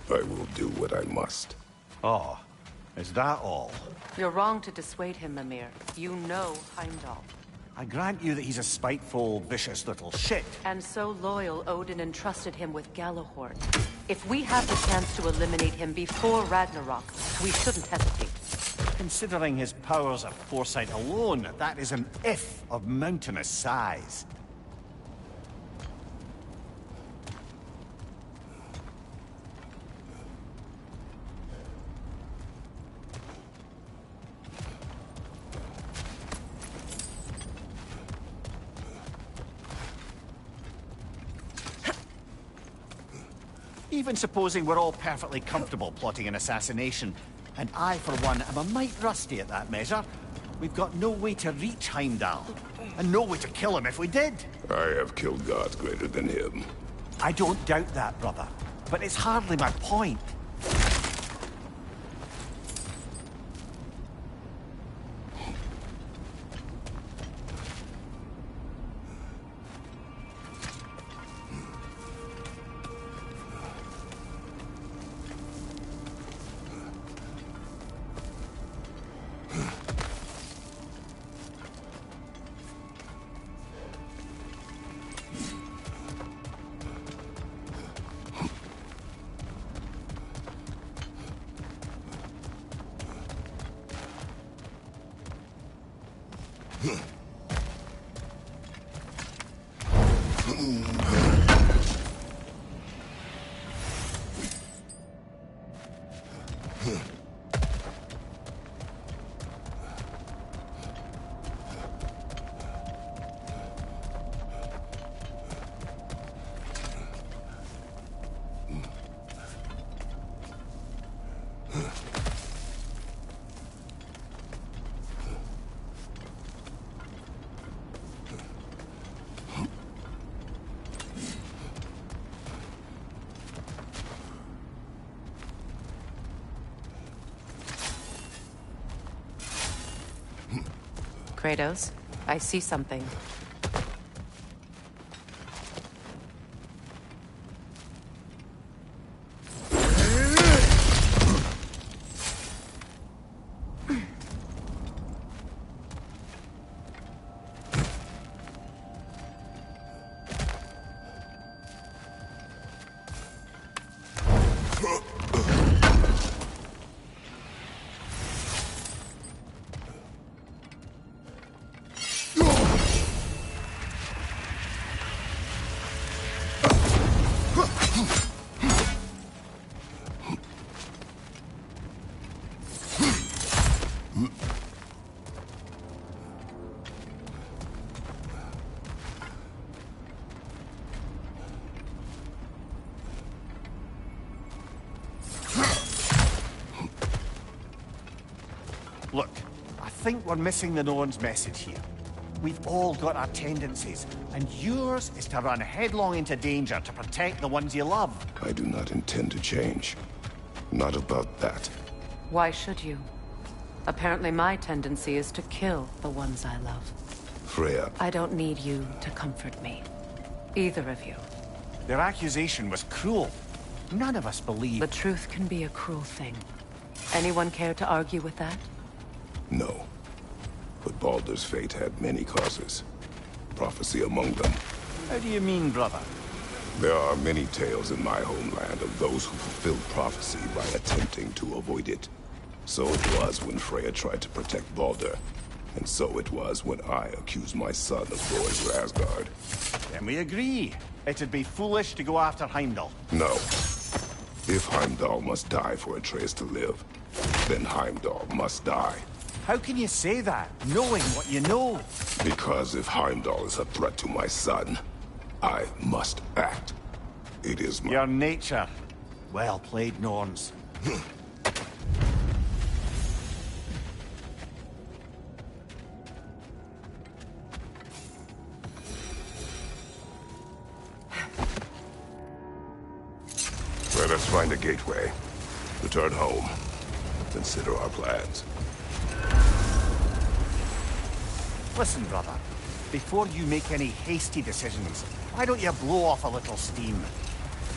I will do what I must. Oh, is that all? You're wrong to dissuade him, Mimir. You know Heimdall. I grant you that he's a spiteful, vicious little shit. And so loyal, Odin entrusted him with Galahorn. If we have the chance to eliminate him before Ragnarok, we shouldn't hesitate. Considering his powers of foresight alone, that is an if of mountainous size. Even supposing we're all perfectly comfortable plotting an assassination, and I, for one, am a mite rusty at that measure, we've got no way to reach Heimdall, and no way to kill him if we did. I have killed gods greater than him. I don't doubt that, brother, but it's hardly my point. Kratos, I see something. Look, I think we're missing the Norn's message here. We've all got our tendencies, and yours is to run headlong into danger to protect the ones you love. I do not intend to change. Not about that. Why should you? Apparently my tendency is to kill the ones I love. Freya. I don't need you to comfort me. Either of you. Their accusation was cruel. None of us believe... The truth can be a cruel thing. Anyone care to argue with that? No. But Baldur's fate had many causes. Prophecy among them. How do you mean, brother? There are many tales in my homeland of those who fulfilled prophecy by attempting to avoid it. So it was when Freya tried to protect Baldur. And so it was when I accused my son of going to Asgard. Then we agree. It'd be foolish to go after Heimdall. No. If Heimdall must die for Atreus to live, then Heimdall must die. How can you say that, knowing what you know? Because if Heimdall is a threat to my son, I must act. It is my... Your nature. Well played, Norns. Let us find a gateway. Return home. consider our plans. Listen, brother. Before you make any hasty decisions, why don't you blow off a little steam?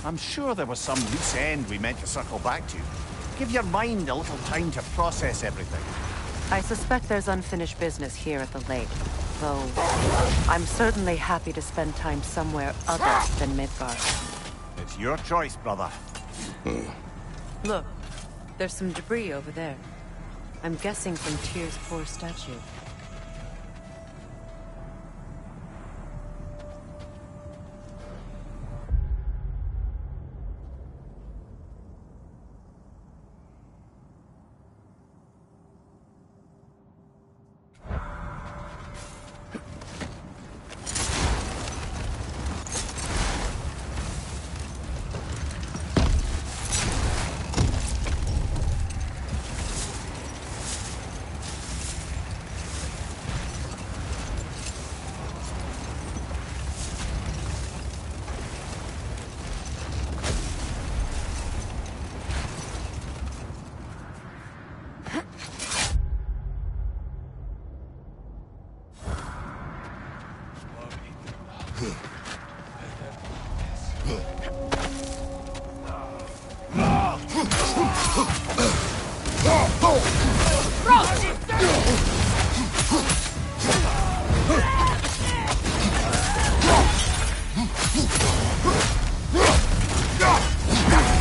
I'm sure there was some loose end we meant to circle back to. Give your mind a little time to process everything. I suspect there's unfinished business here at the lake, though I'm certainly happy to spend time somewhere other than Midgard. It's your choice, brother. Look, there's some debris over there. I'm guessing from Tyr's poor statue.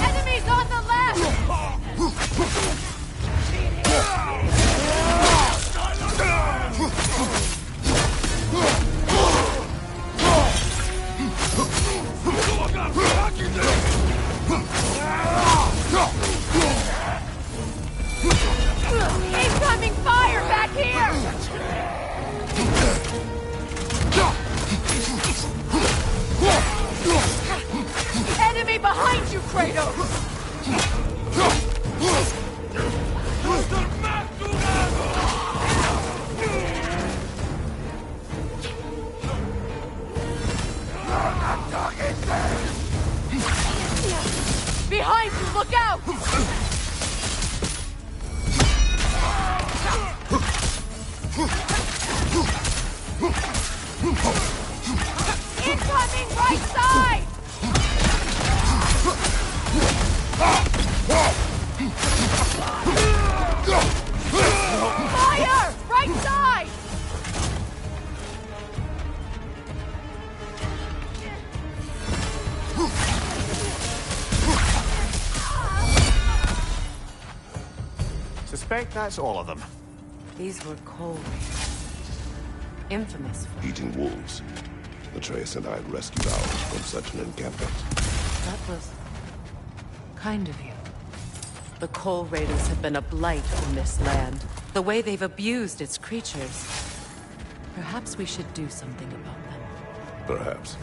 Enemies on the left! Incoming fire back here! Enemy behind you, Kratos! Behind you, look out! Incoming right side! Fire! Right side! Suspect that's all of them. These were cold. Infamous for Eating wolves. Atreus and I rescued ours from such an encampment. That was kind of you. The Coal Raiders have been a blight on this land. The way they've abused its creatures. Perhaps we should do something about them. Perhaps.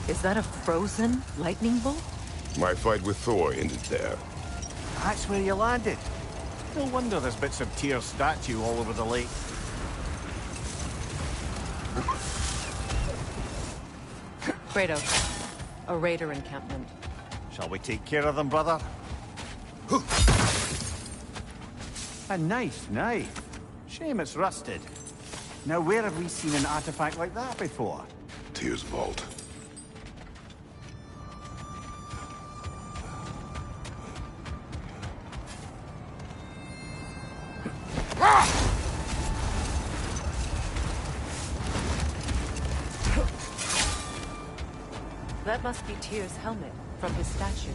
Is that a frozen lightning bolt? My fight with Thor ended there. That's where you landed. No wonder there's bits of Tyr's statue all over the lake. Kratos, a raider encampment. Shall we take care of them, brother? A nice knife. Shame it's rusted. Now, where have we seen an artifact like that before? Tyr's vault. That must be Tyr's helmet from his statue.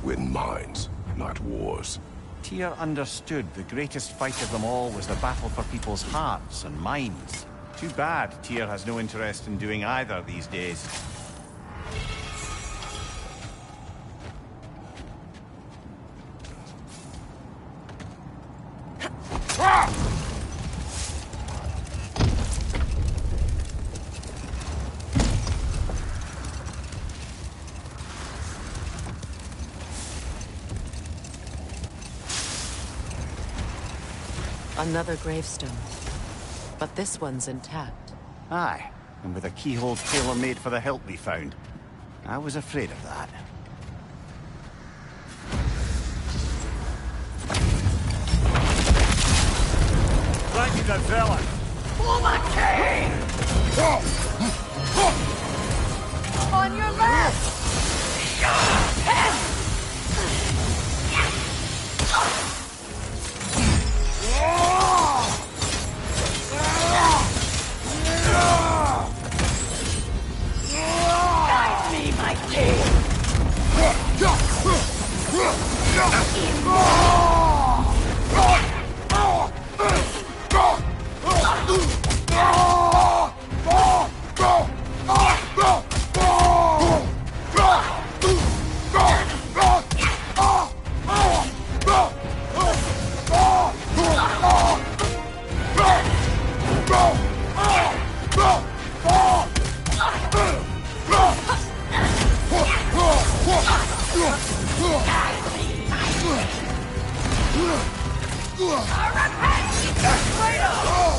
Win mines, not wars. Tyr understood the greatest fight of them all was the battle for people's hearts and minds. Too bad Tyr has no interest in doing either these days. Another gravestone. But this one's intact. Aye, and with a keyhole tailor-made for the hilt we found. I was afraid of that. Thank you, the villain! On your left! Guide me, my king!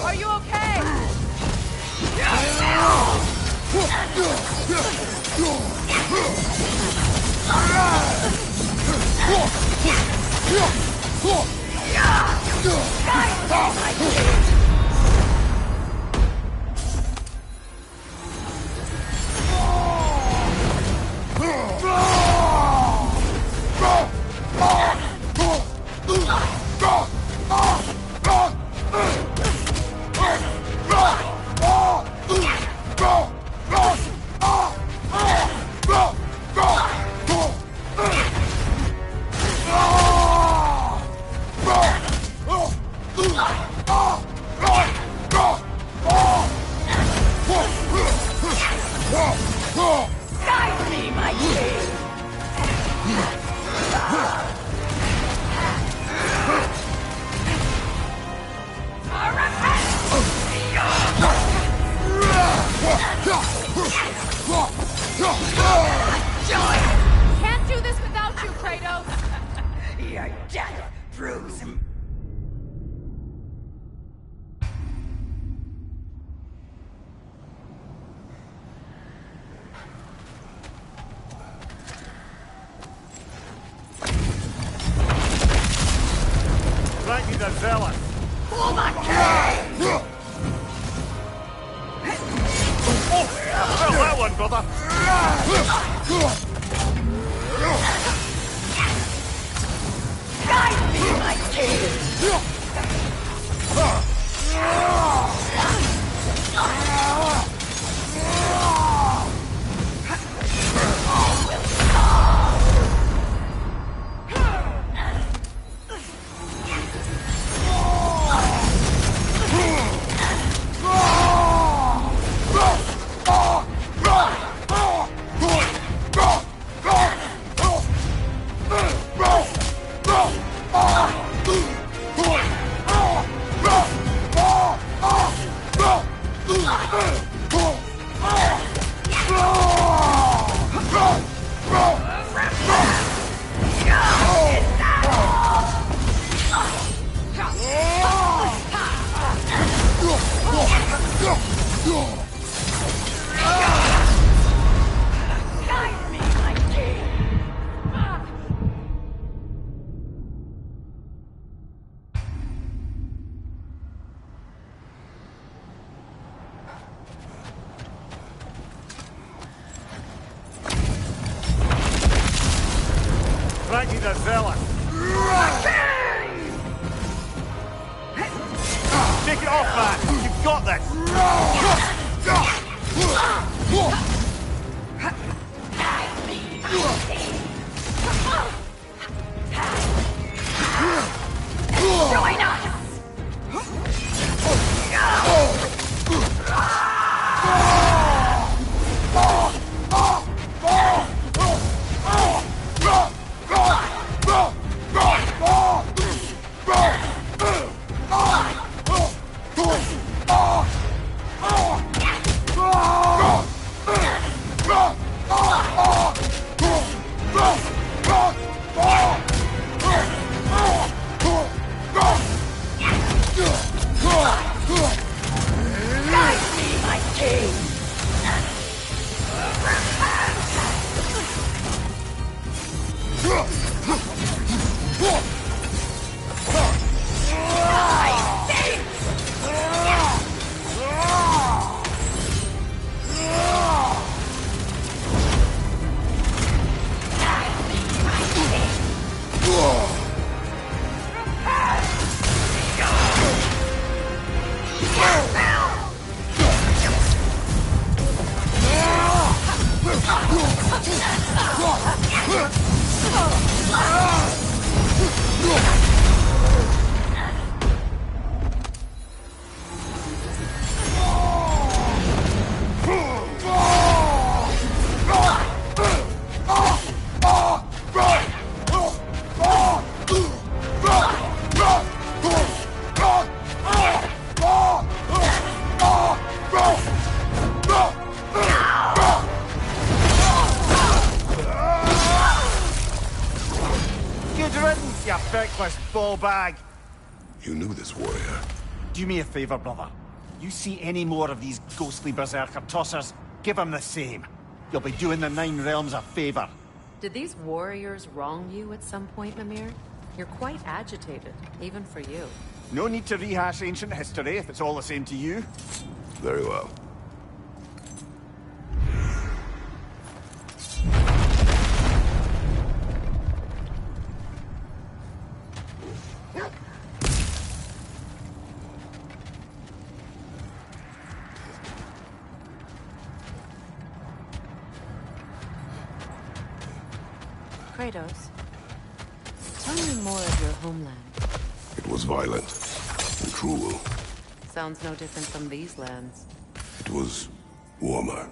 Are you okay? Guide me, my king! Can't do this without you, Kratos! Your death proves him. Thank you, the villain! Pull my king! Oh, well, that one, brother! Guide me, my king! Guide me, my king! Thank you, the villain! Take it off, man! You've got this! Guide me, my king! Ball bag. You knew this warrior. Do me a favor, brother. You see any more of these ghostly berserker tossers, give them the same. You'll be doing the Nine Realms a favor. Did these warriors wrong you at some point, Mimir? You're quite agitated, even for you. No need to rehash ancient history if it's all the same to you. Very well. Kratos, tell me more of your homeland. It was violent and cruel. Sounds no different from these lands. It was warmer.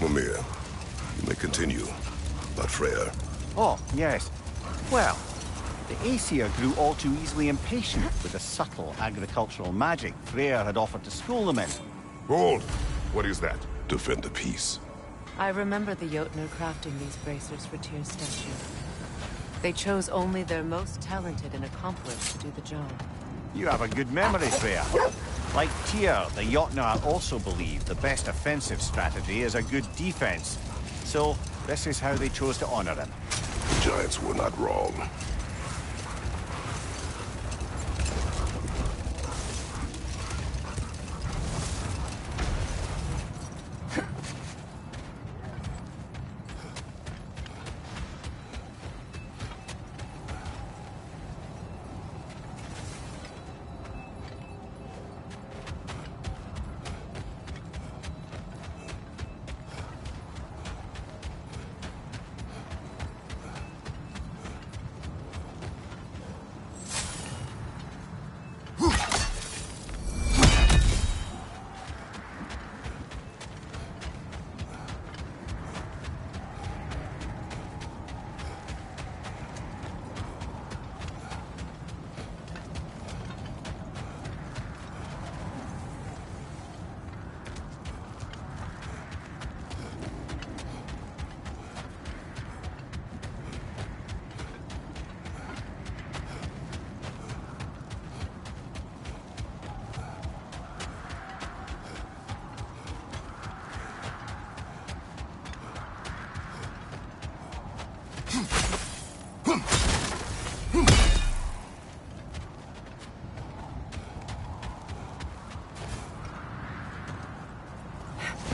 Mimir, you may continue, but Freya. Oh, yes. Well, the Aesir grew all too easily impatient with the subtle agricultural magic Freyr had offered to school them in. Hold! What is that? Defend the peace. I remember the Jotnar crafting these bracers for Tyr's statue. They chose only their most talented and accomplished to do the job. You have a good memory, Freya. Like Tyr, the Jotnar also believed the best offensive strategy is a good defense. So, this is how they chose to honor him. The Giants were not wrong.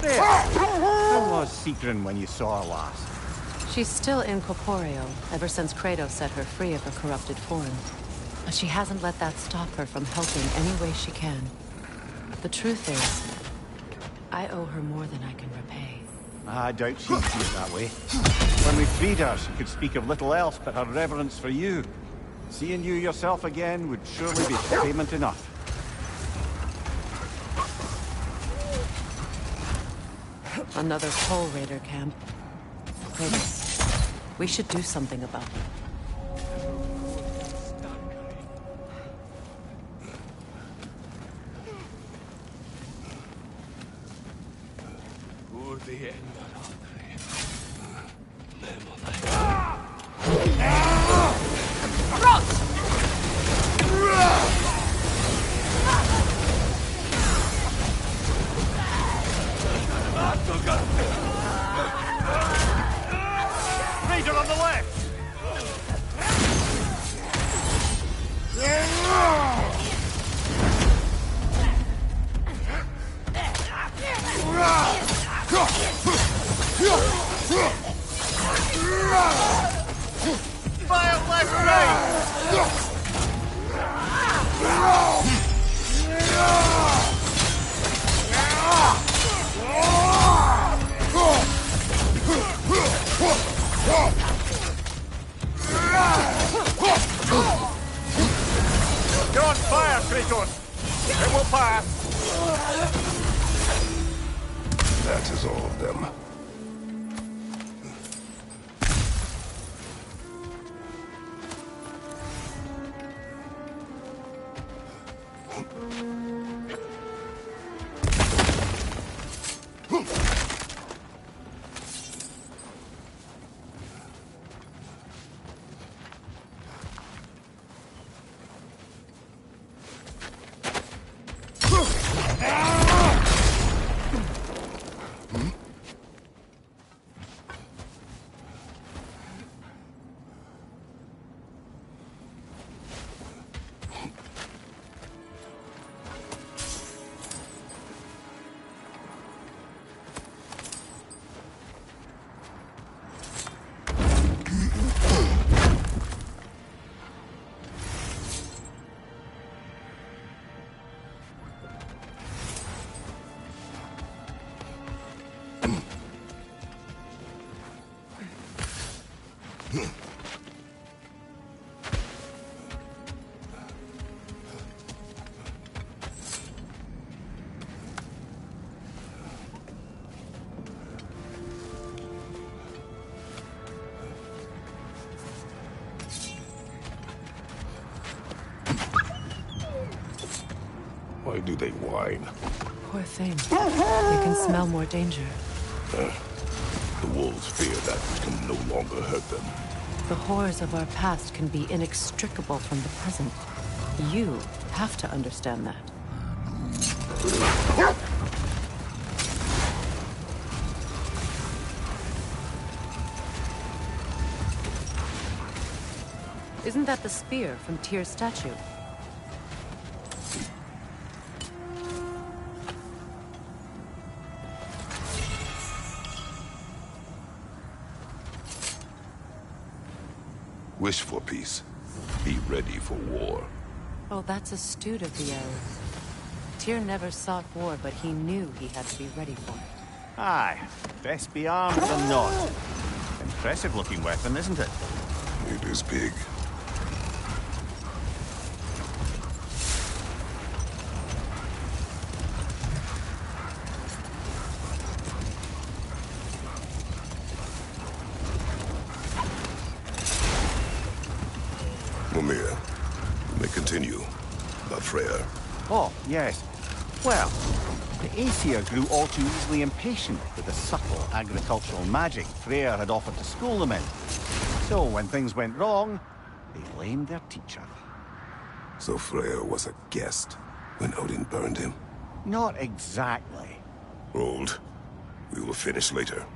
There! How was Sigrun when you saw her last? She's still incorporeal, ever since Kratos set her free of her corrupted form. But she hasn't let that stop her from helping any way she can. The truth is, I owe her more than I can repay. I doubt she'd see it that way. When we freed her, she could speak of little else but her reverence for you. Seeing you yourself again would surely be payment enough. Another Pole Raider camp. Kratos, we should do something about it. Raider on the left! Fire left, right! You're on fire, Kratos! It will pass! That is all of them. Why do they whine? Poor thing. They can smell more danger. The wolves fear that which can no longer hurt them. The horrors of our past can be inextricable from the present. You have to understand that. Isn't that the spear from Tyr's statue? Wish for peace. Be ready for war. Oh, that's astute of the elves. Tyr never sought war, but he knew he had to be ready for it. Aye, best be armed than not. Impressive looking weapon, isn't it? It is big. Mimir, you may continue. About Freya. Oh, yes. Well, the Aesir grew all too easily impatient with the subtle agricultural magic Freyr had offered to school them in. So when things went wrong, they blamed their teacher. So Freya was a guest when Odin burned him? Not exactly. Hold. We will finish later.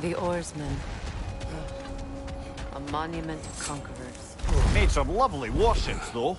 The oarsmen. A monument to conquerors. Made some lovely warships, though.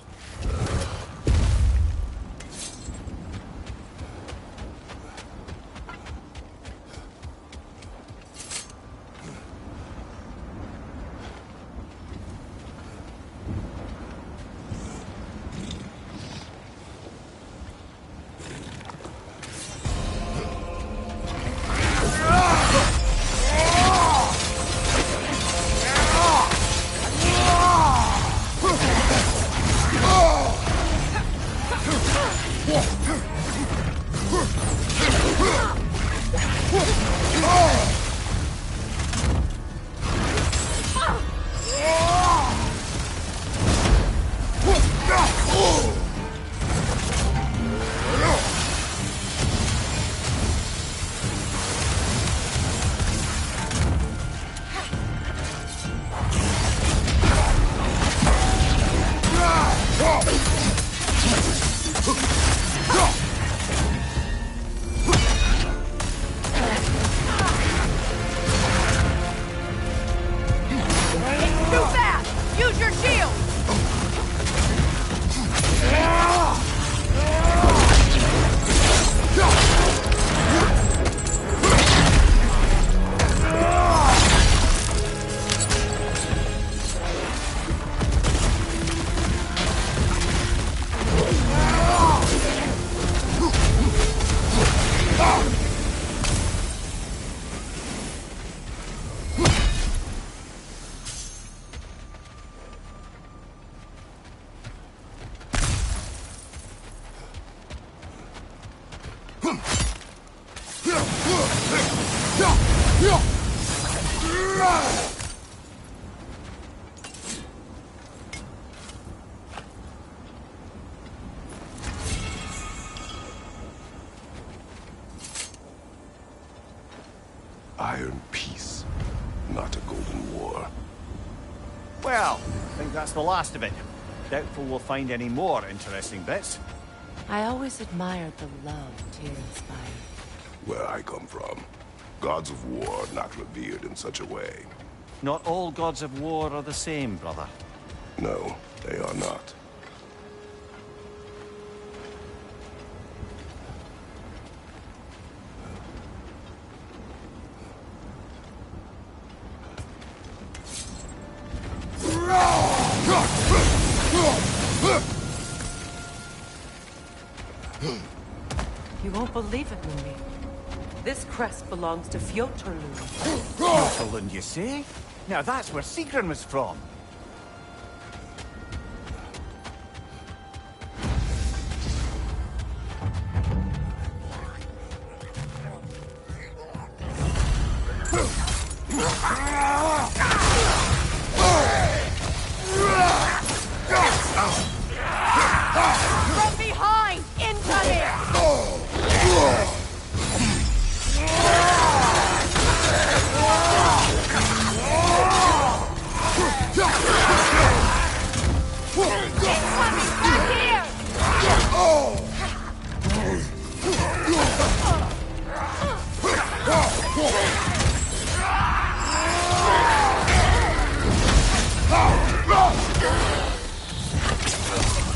Well, I think that's the last of it. Doubtful we'll find any more interesting bits. I always admired the love Tyr inspired. Where I come from, gods of war are not revered in such a way. Not all gods of war are the same, brother. No, they are not. You won't believe it, Mimi. This crest belongs to Fjotorlund. Fjotorlund, you say? Now that's where Sigrun was from. From behind! Incoming!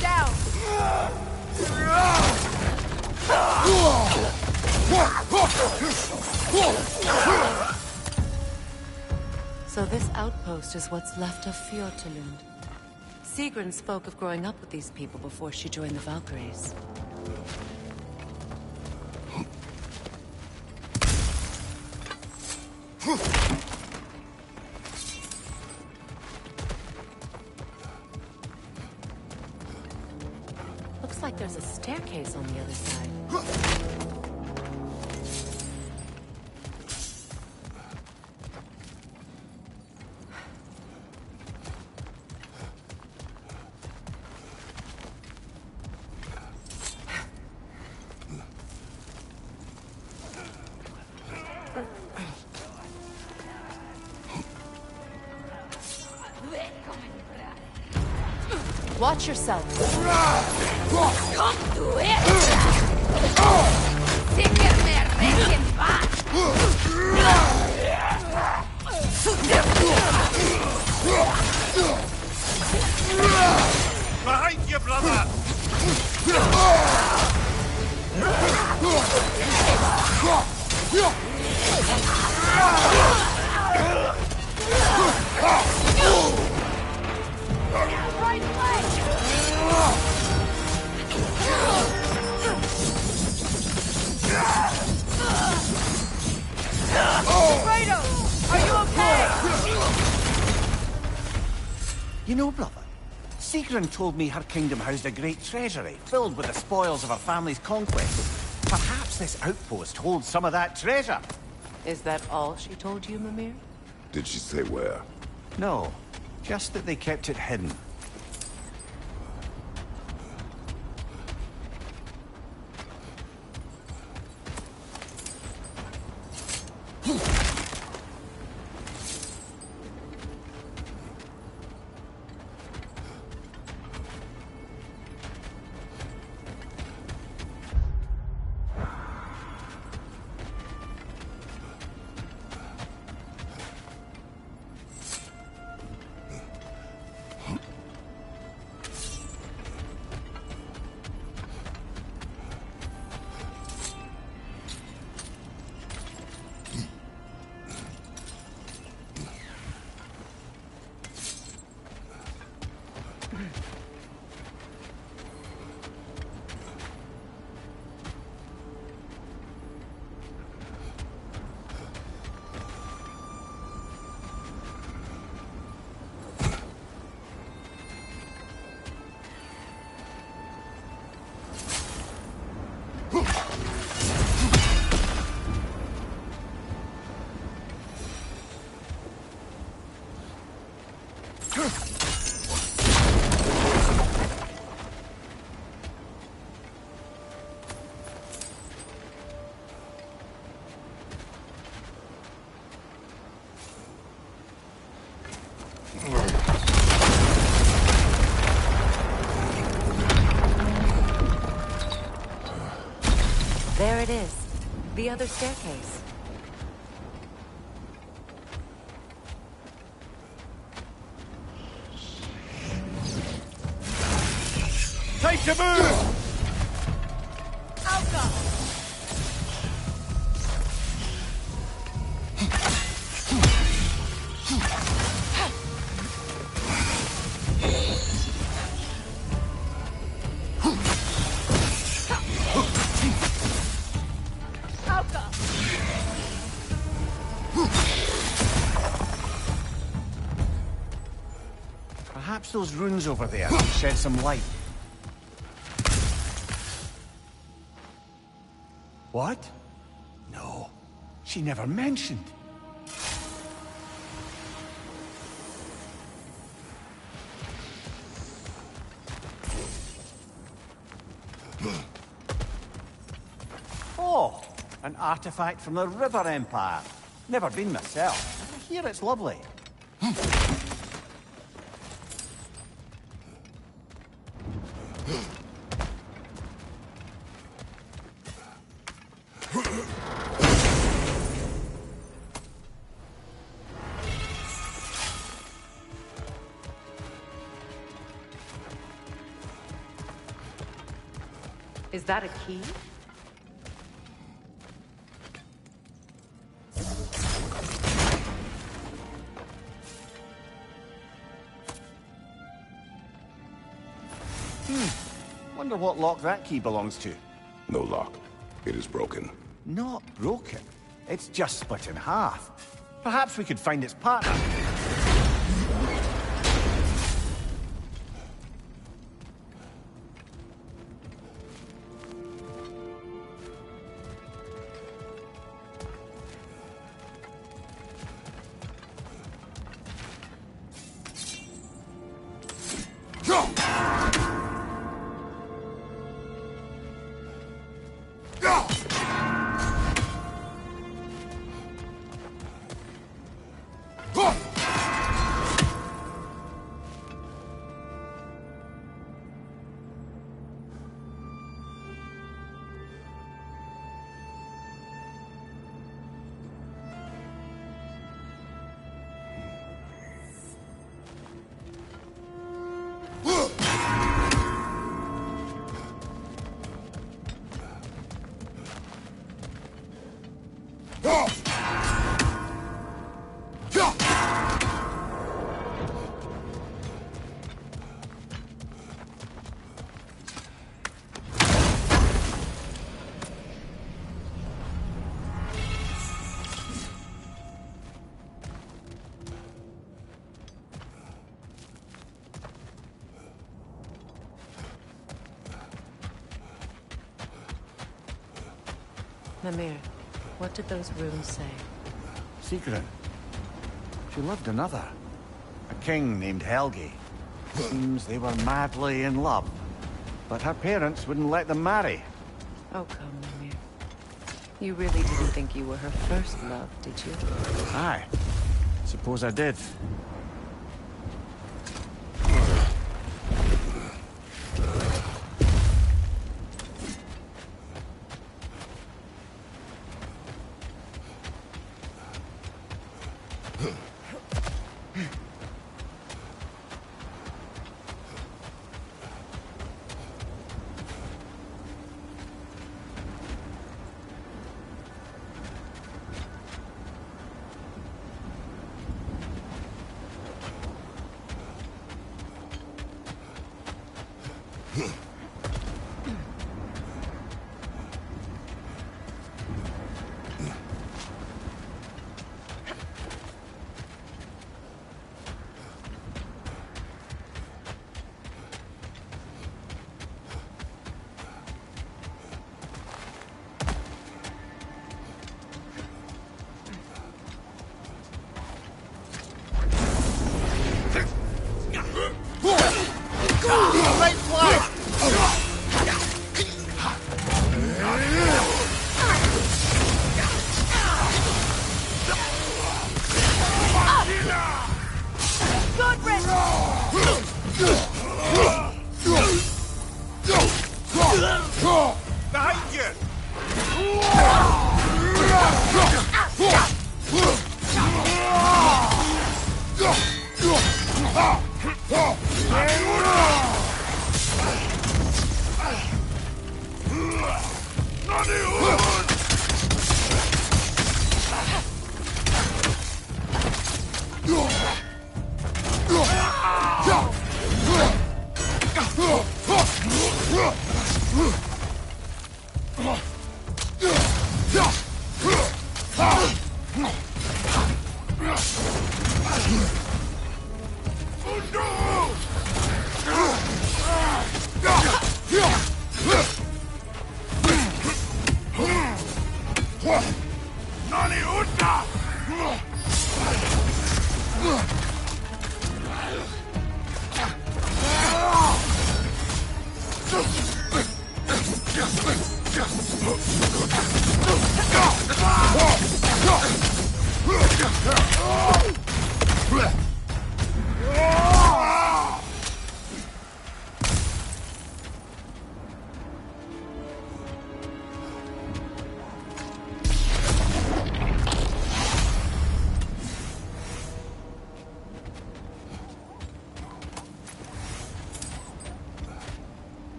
Down! So this outpost is what's left of Fjotorlund. Sigrun spoke of growing up with these people before she joined the Valkyries. Looks like there's a staircase on the other side. Watch yourself. Come to it! Sichermer rechen Behind you, brother! Right leg! Kratos! Are you okay? You know, brother, Sigrun told me her kingdom housed a great treasury filled with the spoils of her family's conquests. Perhaps this outpost holds some of that treasure. Is that all she told you, Mimir? Did she say where? No, just that they kept it hidden. it is. The other staircase. Time to move! Perhaps those runes over there will shed some light. What? No, she never mentioned. Oh, an artifact from the River Empire. Never been myself. I hear it's lovely. Is that a key? Wonder what lock that key belongs to. No lock. It is broken. Not broken. It's just split in half. Perhaps we could find its partner. Mimir, what did those runes say? Secret. She loved another. A king named Helgi. Seems they were madly in love. But her parents wouldn't let them marry. Oh, come, Mimir. You really didn't think you were her first love, did you? Aye. Suppose I did. Right flank!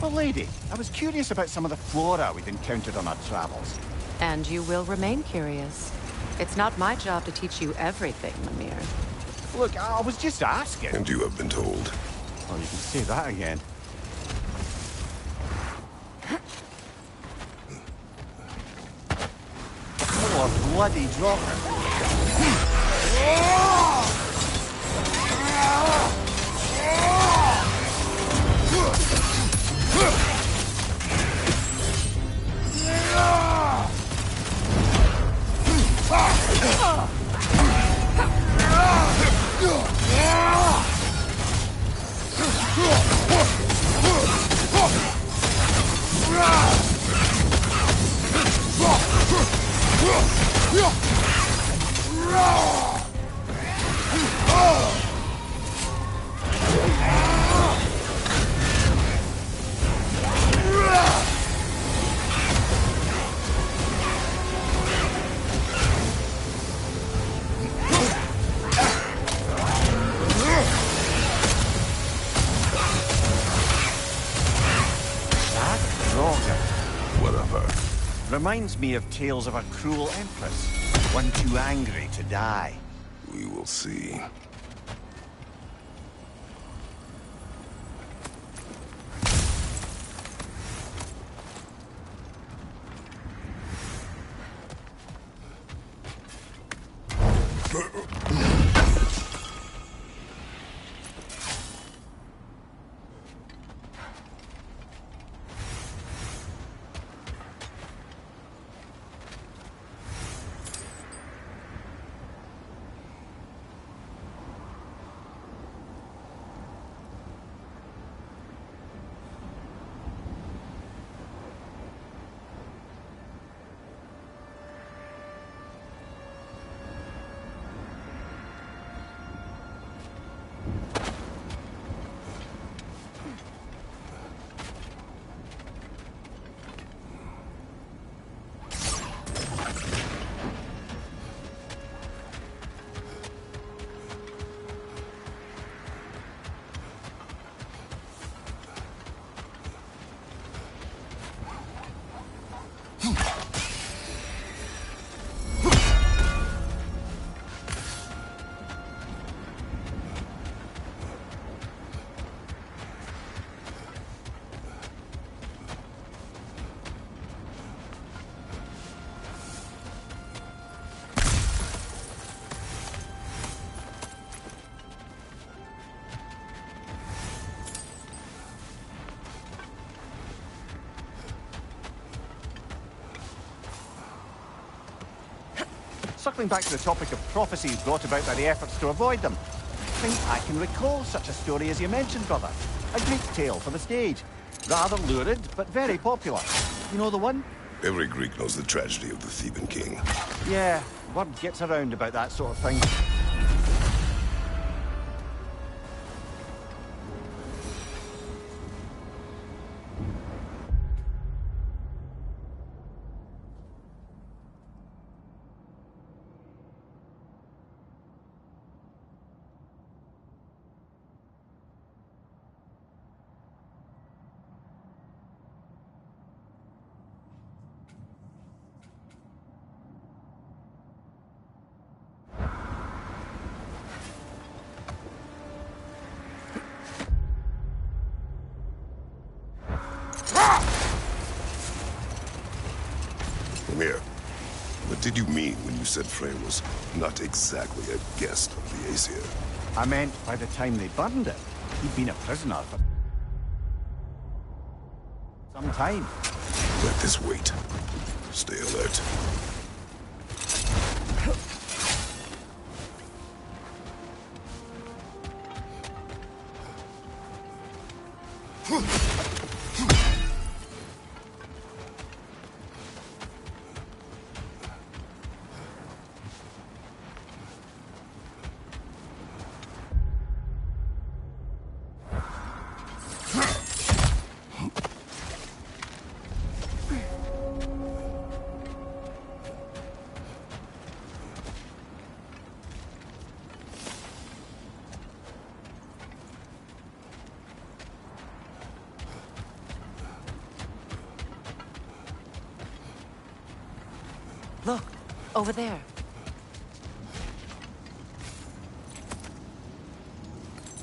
Well, lady, I was curious about some of the flora we'd encountered on our travels. And you will remain curious. It's not my job to teach you everything, Mimir. Look, I was just asking. And you have been told. Oh, you can say that again. Oh, bloody dropper. Ah! are. Reminds me of tales of a cruel empress, one too angry to die. We will see. Circling back to the topic of prophecies brought about by the efforts to avoid them, I think I can recall such a story as you mentioned, brother. A Greek tale for the stage. Rather lurid, but very popular. You know the one? Every Greek knows the tragedy of the Theban king. Yeah, word gets around about that sort of thing. Come here. What did you mean when you said Frey was not exactly a guest of the Aesir? I meant by the time they burned it, he'd been a prisoner for some time. Let this wait. Stay alert. Look, over there.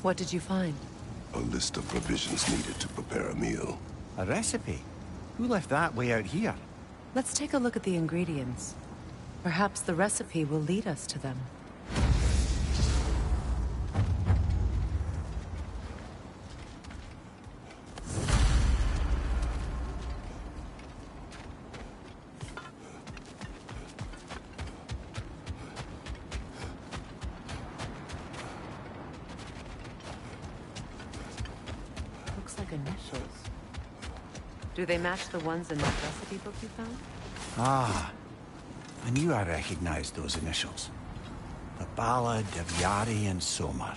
What did you find? A list of provisions needed to prepare a meal. A recipe? Who left that way out here? Let's take a look at the ingredients. Perhaps the recipe will lead us to them. Looks like initials. Do they match the ones in that recipe book you found? Ah, I knew I recognized those initials. The Ballad of Yari and Somar.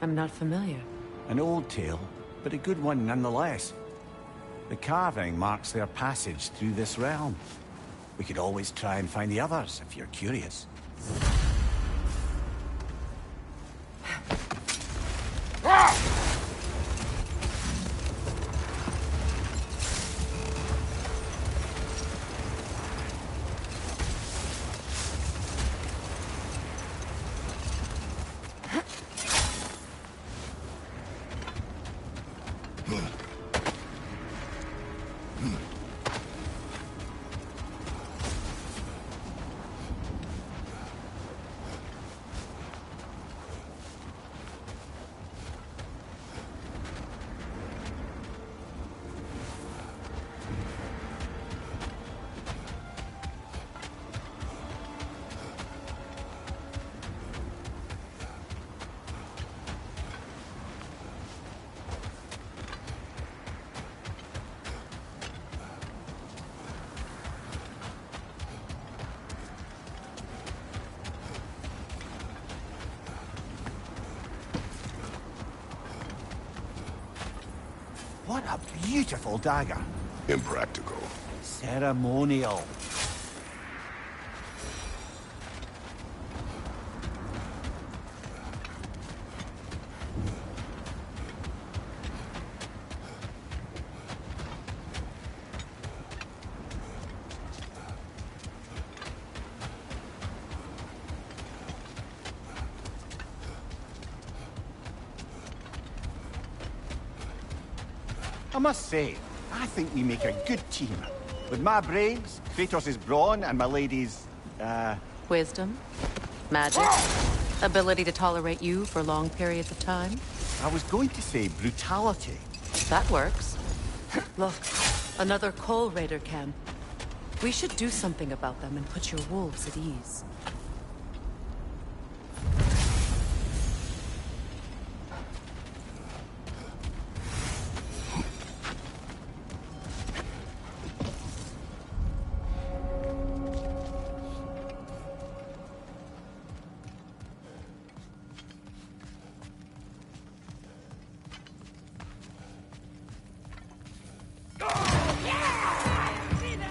I'm not familiar. An old tale, but a good one nonetheless. The carving marks their passage through this realm. We could always try and find the others, if you're curious. What a beautiful dagger. Impractical. Ceremonial. I must say, I think we make a good team. With my brains, Kratos' brawn, and my lady's, Wisdom? Magic? Ability to tolerate you for long periods of time? I was going to say brutality. That works. Look, another Coal Raider camp. We should do something about them and put your wolves at ease.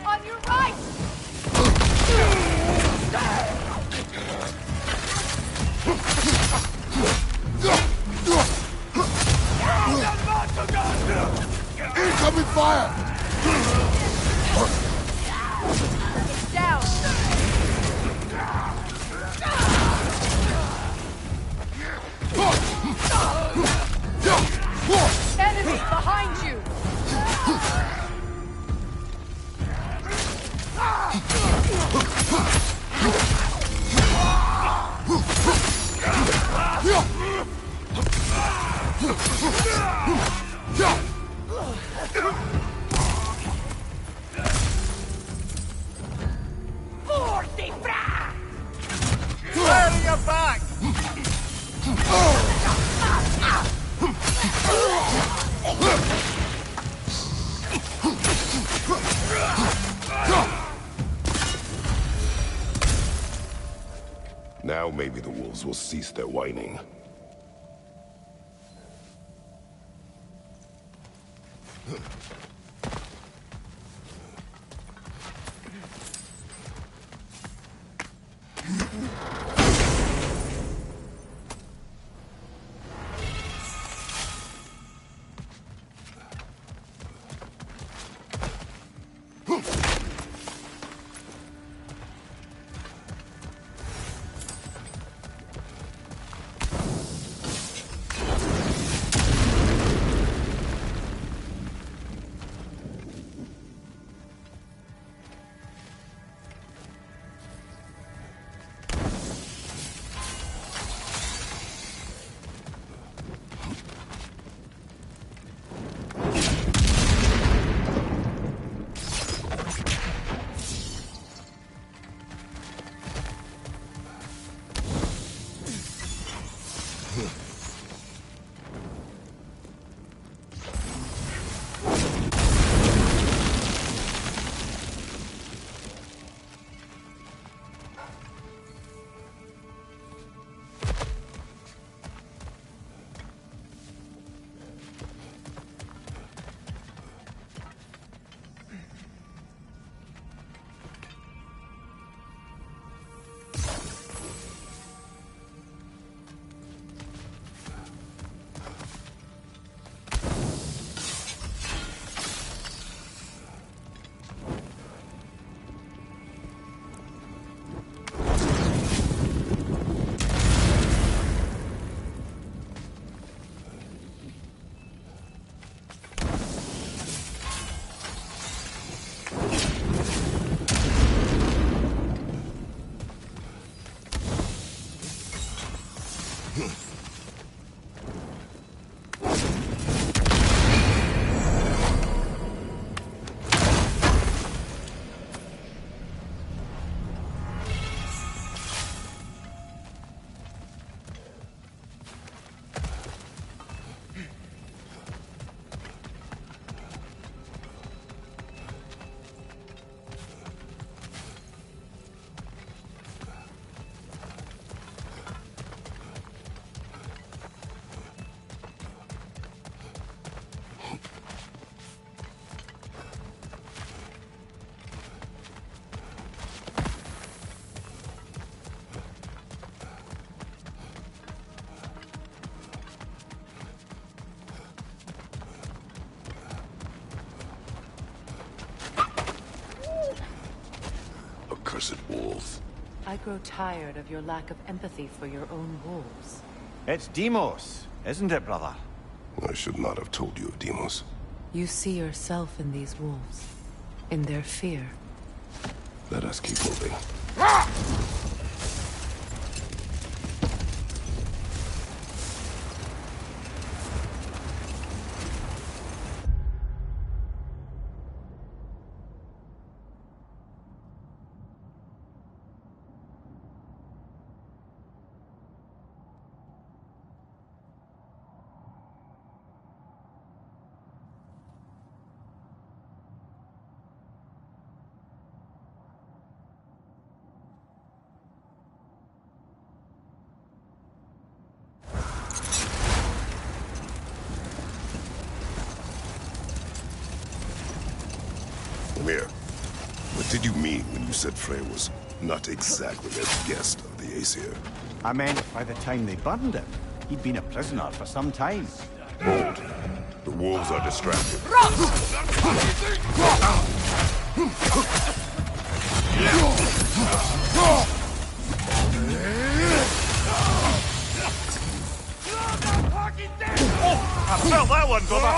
On your right! Incoming fire! It's down! Enemy behind you! Fire in your back! Now maybe the wolves will cease their whining. accursed wolves. I grow tired of your lack of empathy for your own wolves. It's Demos, isn't it, brother? I should not have told you of Demos. You see yourself in these wolves. In their fear. Let us keep moving. Mimir, what did you mean when you said Frey was not exactly a guest of the Aesir? I meant by the time they burned him, he'd been a prisoner for some time. Hold. The wolves are distracted. I felt that one, brother!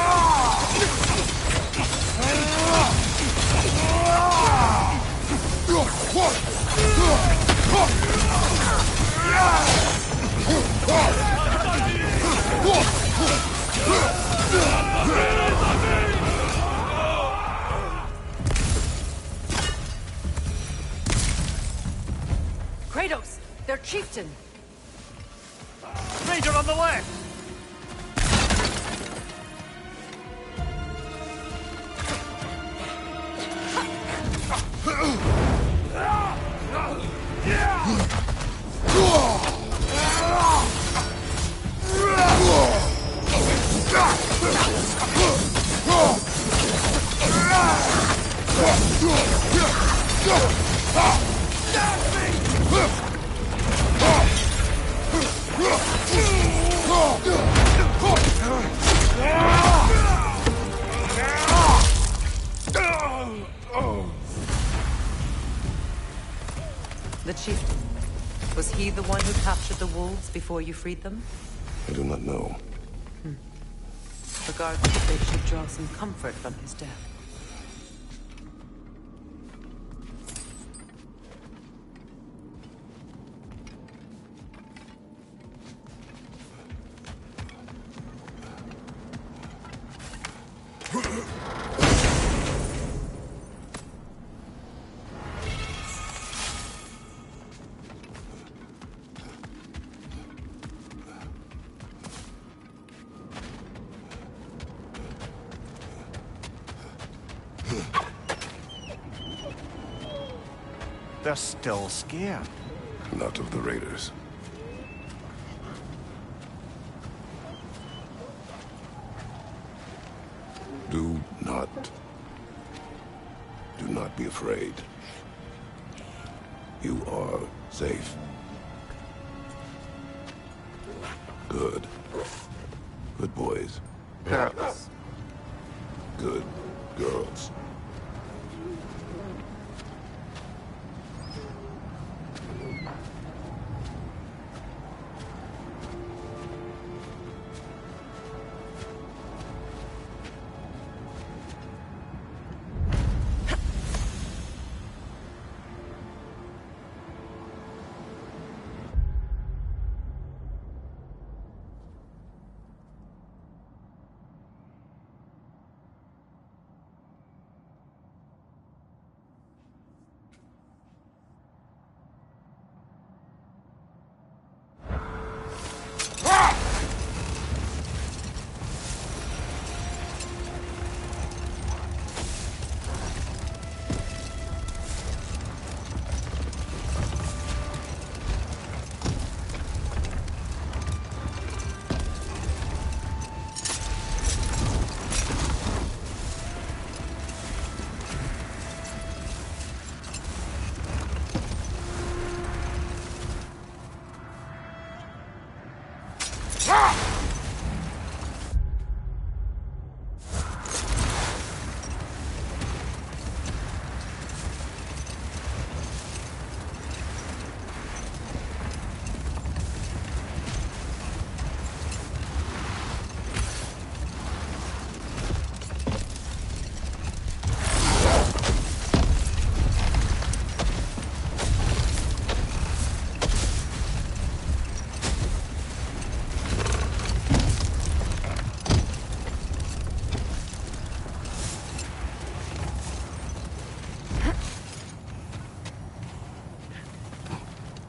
Kratos! Their chieftain! Ranger on the left! The chieftain. Was he the one who captured the wolves before you freed them? I do not know. Regardless, they should draw some comfort from his death. They're still scared. Not of the raiders. Do not be afraid. You are safe. Good. Good boys. Girls. Good girls.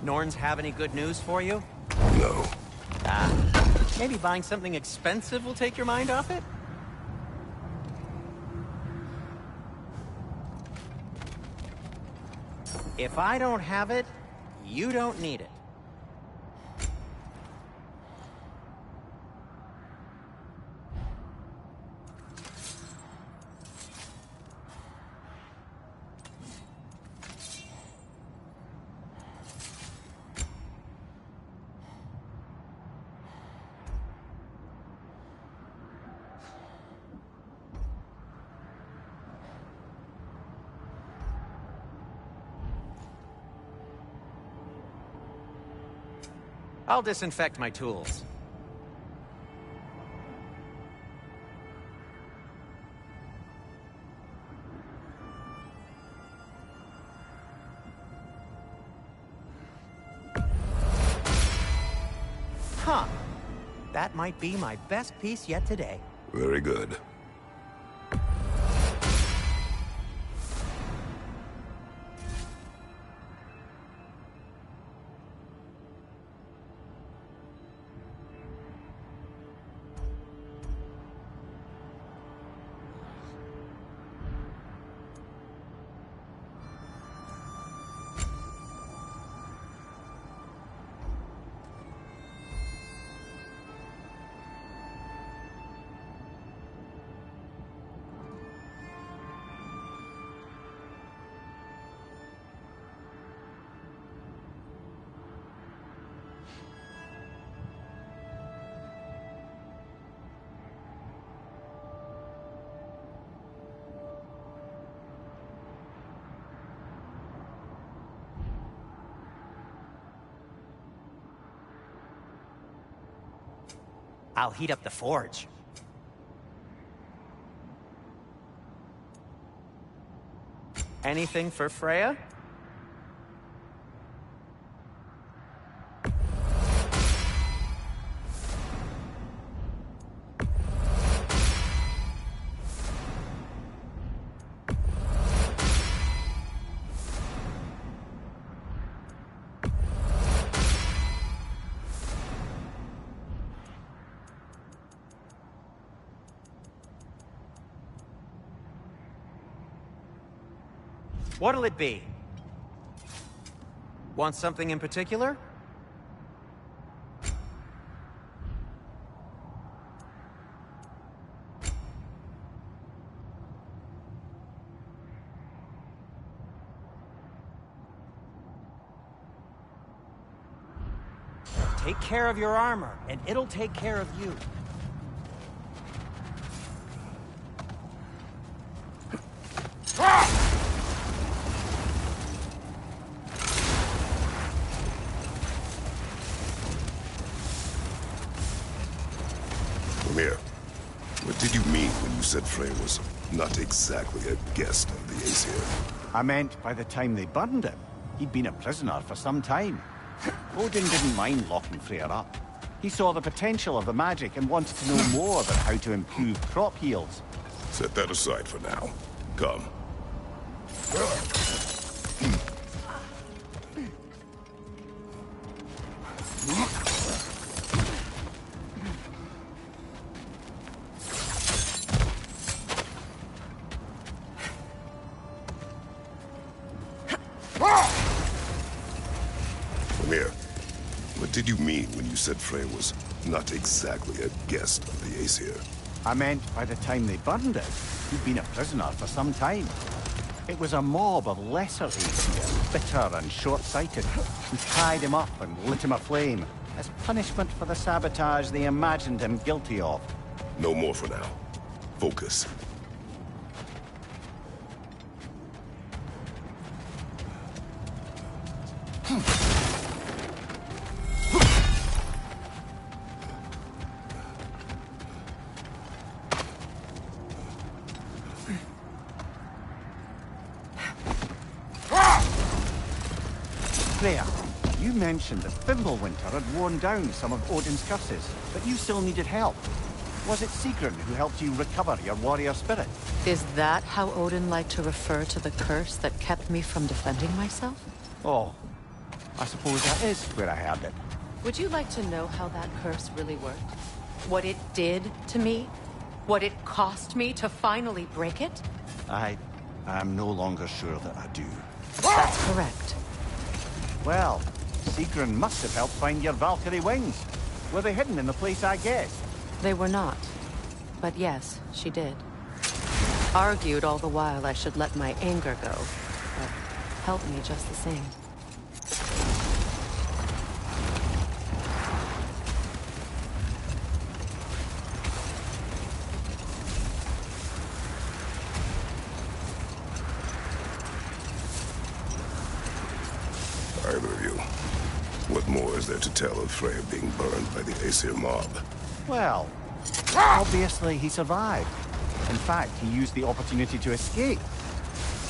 Norns have any good news for you? No. Ah, maybe buying something expensive will take your mind off it? If I don't have it, you don't need it. I'll disinfect my tools. Huh. That might be my best piece yet today. Very good. I'll heat up the forge. Anything for Freya? What'll it be? Want something in particular? Take care of your armor, and it'll take care of you. What did you mean when you said Frey was not exactly a guest of the Aesir? I meant by the time they burned him, he'd been a prisoner for some time. Odin didn't mind locking Freyr up. He saw the potential of the magic and wanted to know more about how to improve crop yields. Set that aside for now. Come. What did you mean when you said Frey was not exactly a guest of the Aesir? I meant by the time they burned him, he'd been a prisoner for some time. It was a mob of lesser Aesir, bitter and short-sighted, who tied him up and lit him aflame, as punishment for the sabotage they imagined him guilty of. No more for now. Focus. Freya, you mentioned that Fimbulwinter had worn down some of Odin's curses, but you still needed help. Was it Sigrun who helped you recover your warrior spirit? Is that how Odin liked to refer to the curse that kept me from defending myself? Oh, I suppose that is where I heard it. Would you like to know how that curse really worked? What it did to me? What it cost me to finally break it? I'm no longer sure that I do. That's correct. Well, Sigrun must have helped find your Valkyrie wings. Were they hidden in the place I guessed? They were not. But yes, she did. Argued all the while I should let my anger go, but helped me just the same. Either of you. What more is there to tell of Freya being burned by the Aesir mob? Well, obviously he survived. In fact, he used the opportunity to escape.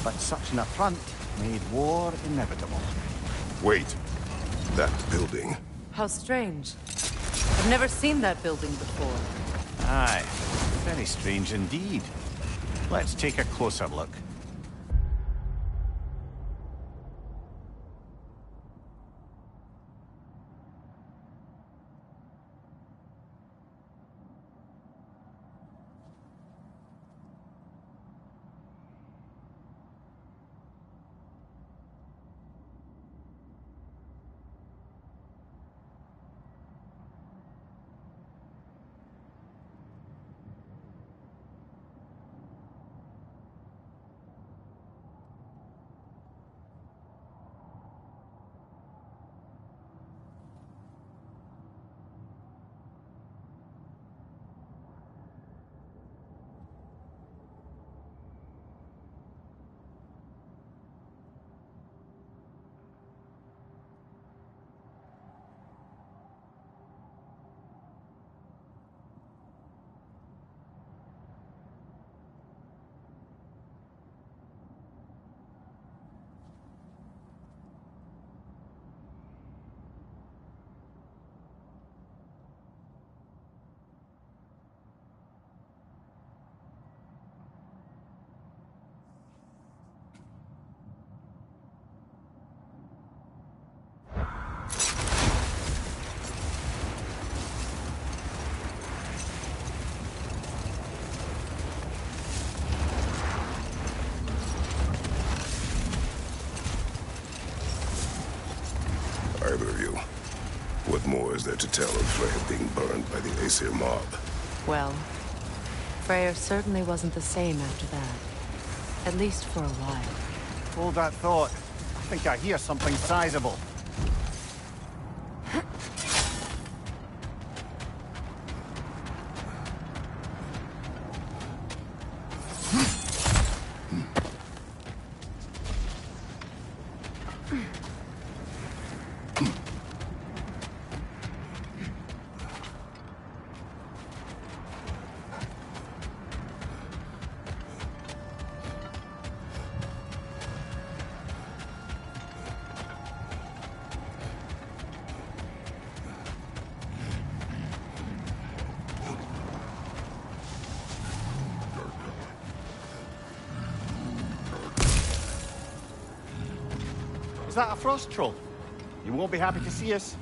But such an affront made war inevitable. Wait. That building. How strange. I've never seen that building before. Aye, very strange indeed. Let's take a closer look. Either of you. What more is there to tell of Freya being burned by the Aesir mob? Well, Freyr certainly wasn't the same after that. At least for a while. Hold that thought. I think I hear something sizable. Is that a frost troll? You won't be happy to see us.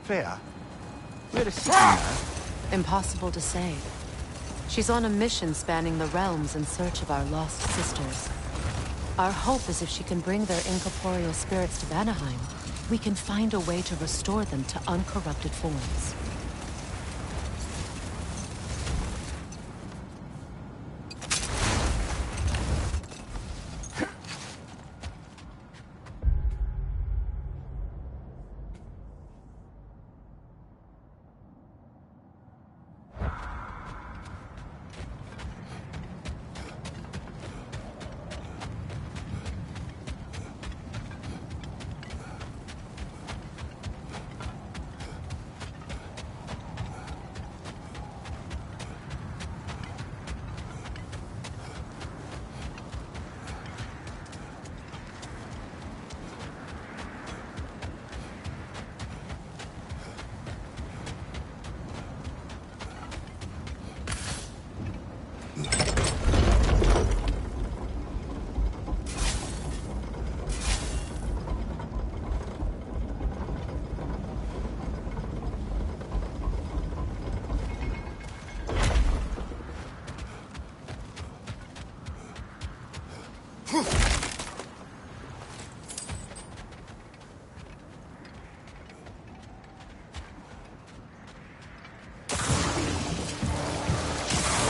Freya? Where is City now? Impossible to say. She's on a mission spanning the realms in search of our lost sisters. Our hope is if she can bring their incorporeal spirits to Vanaheim, we can find a way to restore them to uncorrupted forms.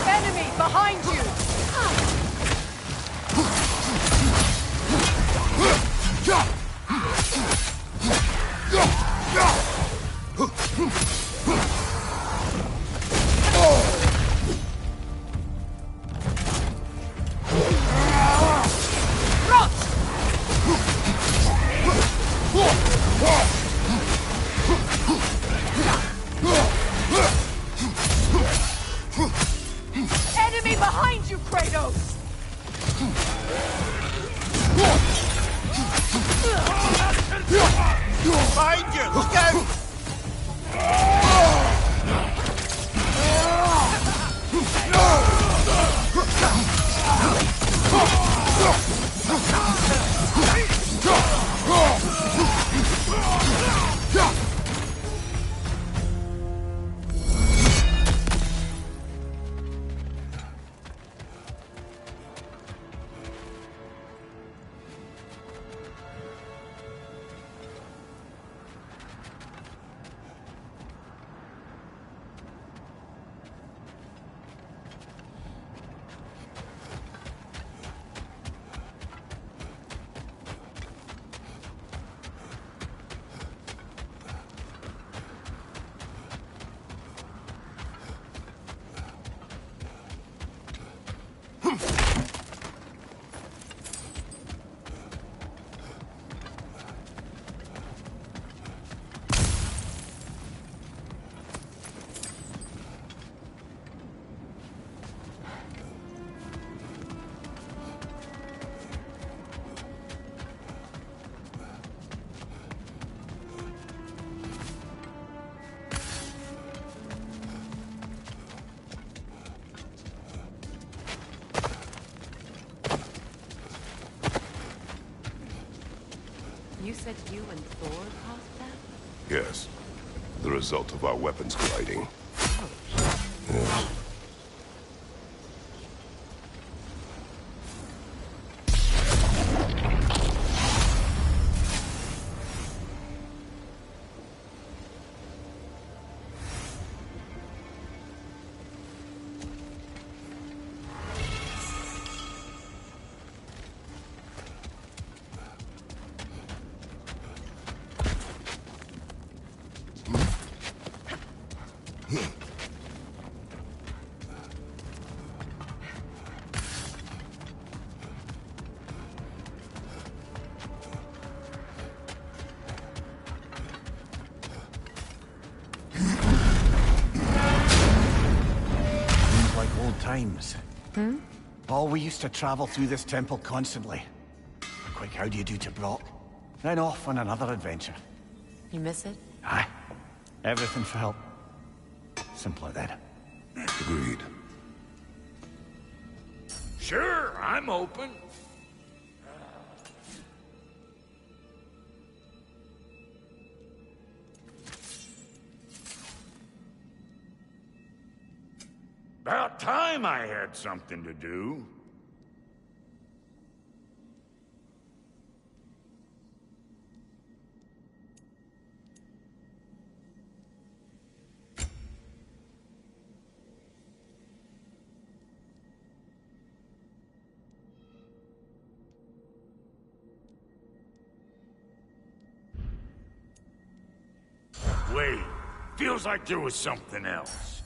Enemy behind you! Enemy behind you, Kratos! Behind you! Look out! You said you and Thor caused that? Yes. The result of our weapons colliding. Yes. Times. Hmm? Oh, we used to travel through this temple constantly. Quick, how do you do to Brock? Then off on another adventure. You miss it? Aye. Everything felt simpler then. Agreed. Sure, I'm open. time I had something to do. Wait, feels like there was something else.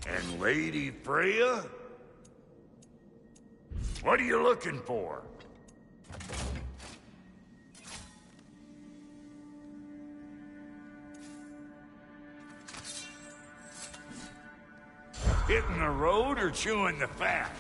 And Lady Freya? What are you looking for? Hitting the road or chewing the fat?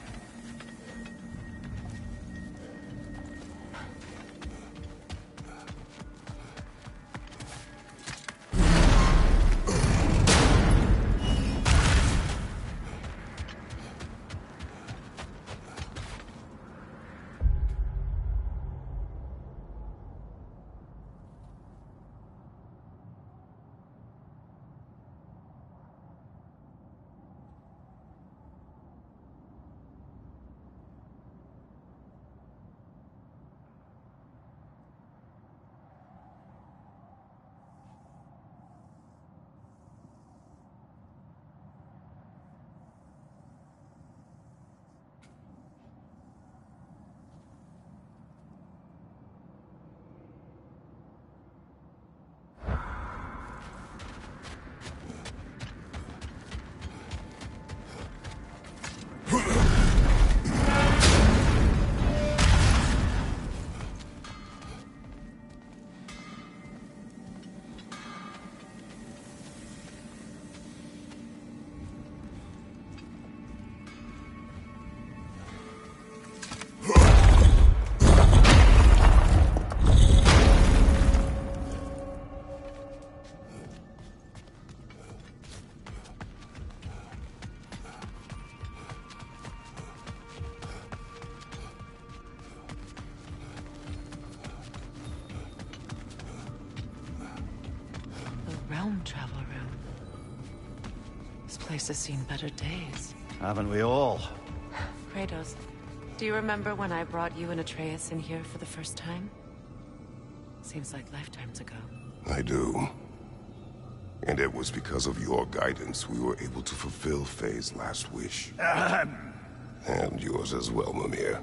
Realm travel room. This place has seen better days. Haven't we all? Kratos, do you remember when I brought you and Atreus in here for the first time? Seems like lifetimes ago. I do. And it was because of your guidance we were able to fulfill Faye's last wish. And yours as well, Mimir.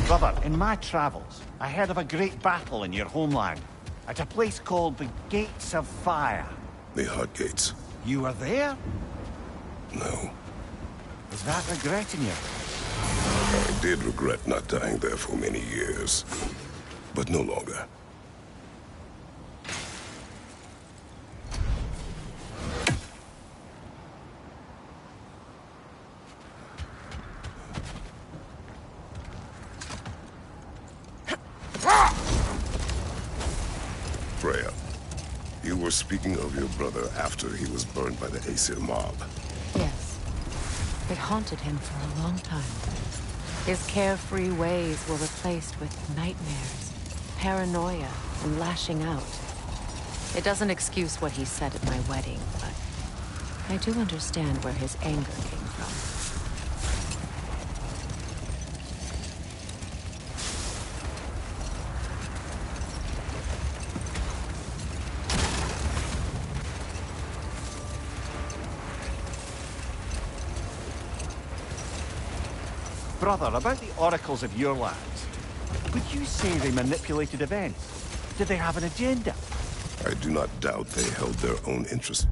Brother, in my travels, I heard of a great battle in your homeland, at a place called the Gates of Fire. The Hot Gates. You were there? No. Is that regretting you? I did regret not dying there for many years, but no longer. Freya, you were speaking of your brother after he was burned by the Aesir mob. Yes. It haunted him for a long time. His carefree ways were replaced with nightmares, paranoia, and lashing out. It doesn't excuse what he said at my wedding, but I do understand where his anger came from. Brother, about the oracles of your lands, would you say they manipulated events? Did they have an agenda? I do not doubt they held their own interests.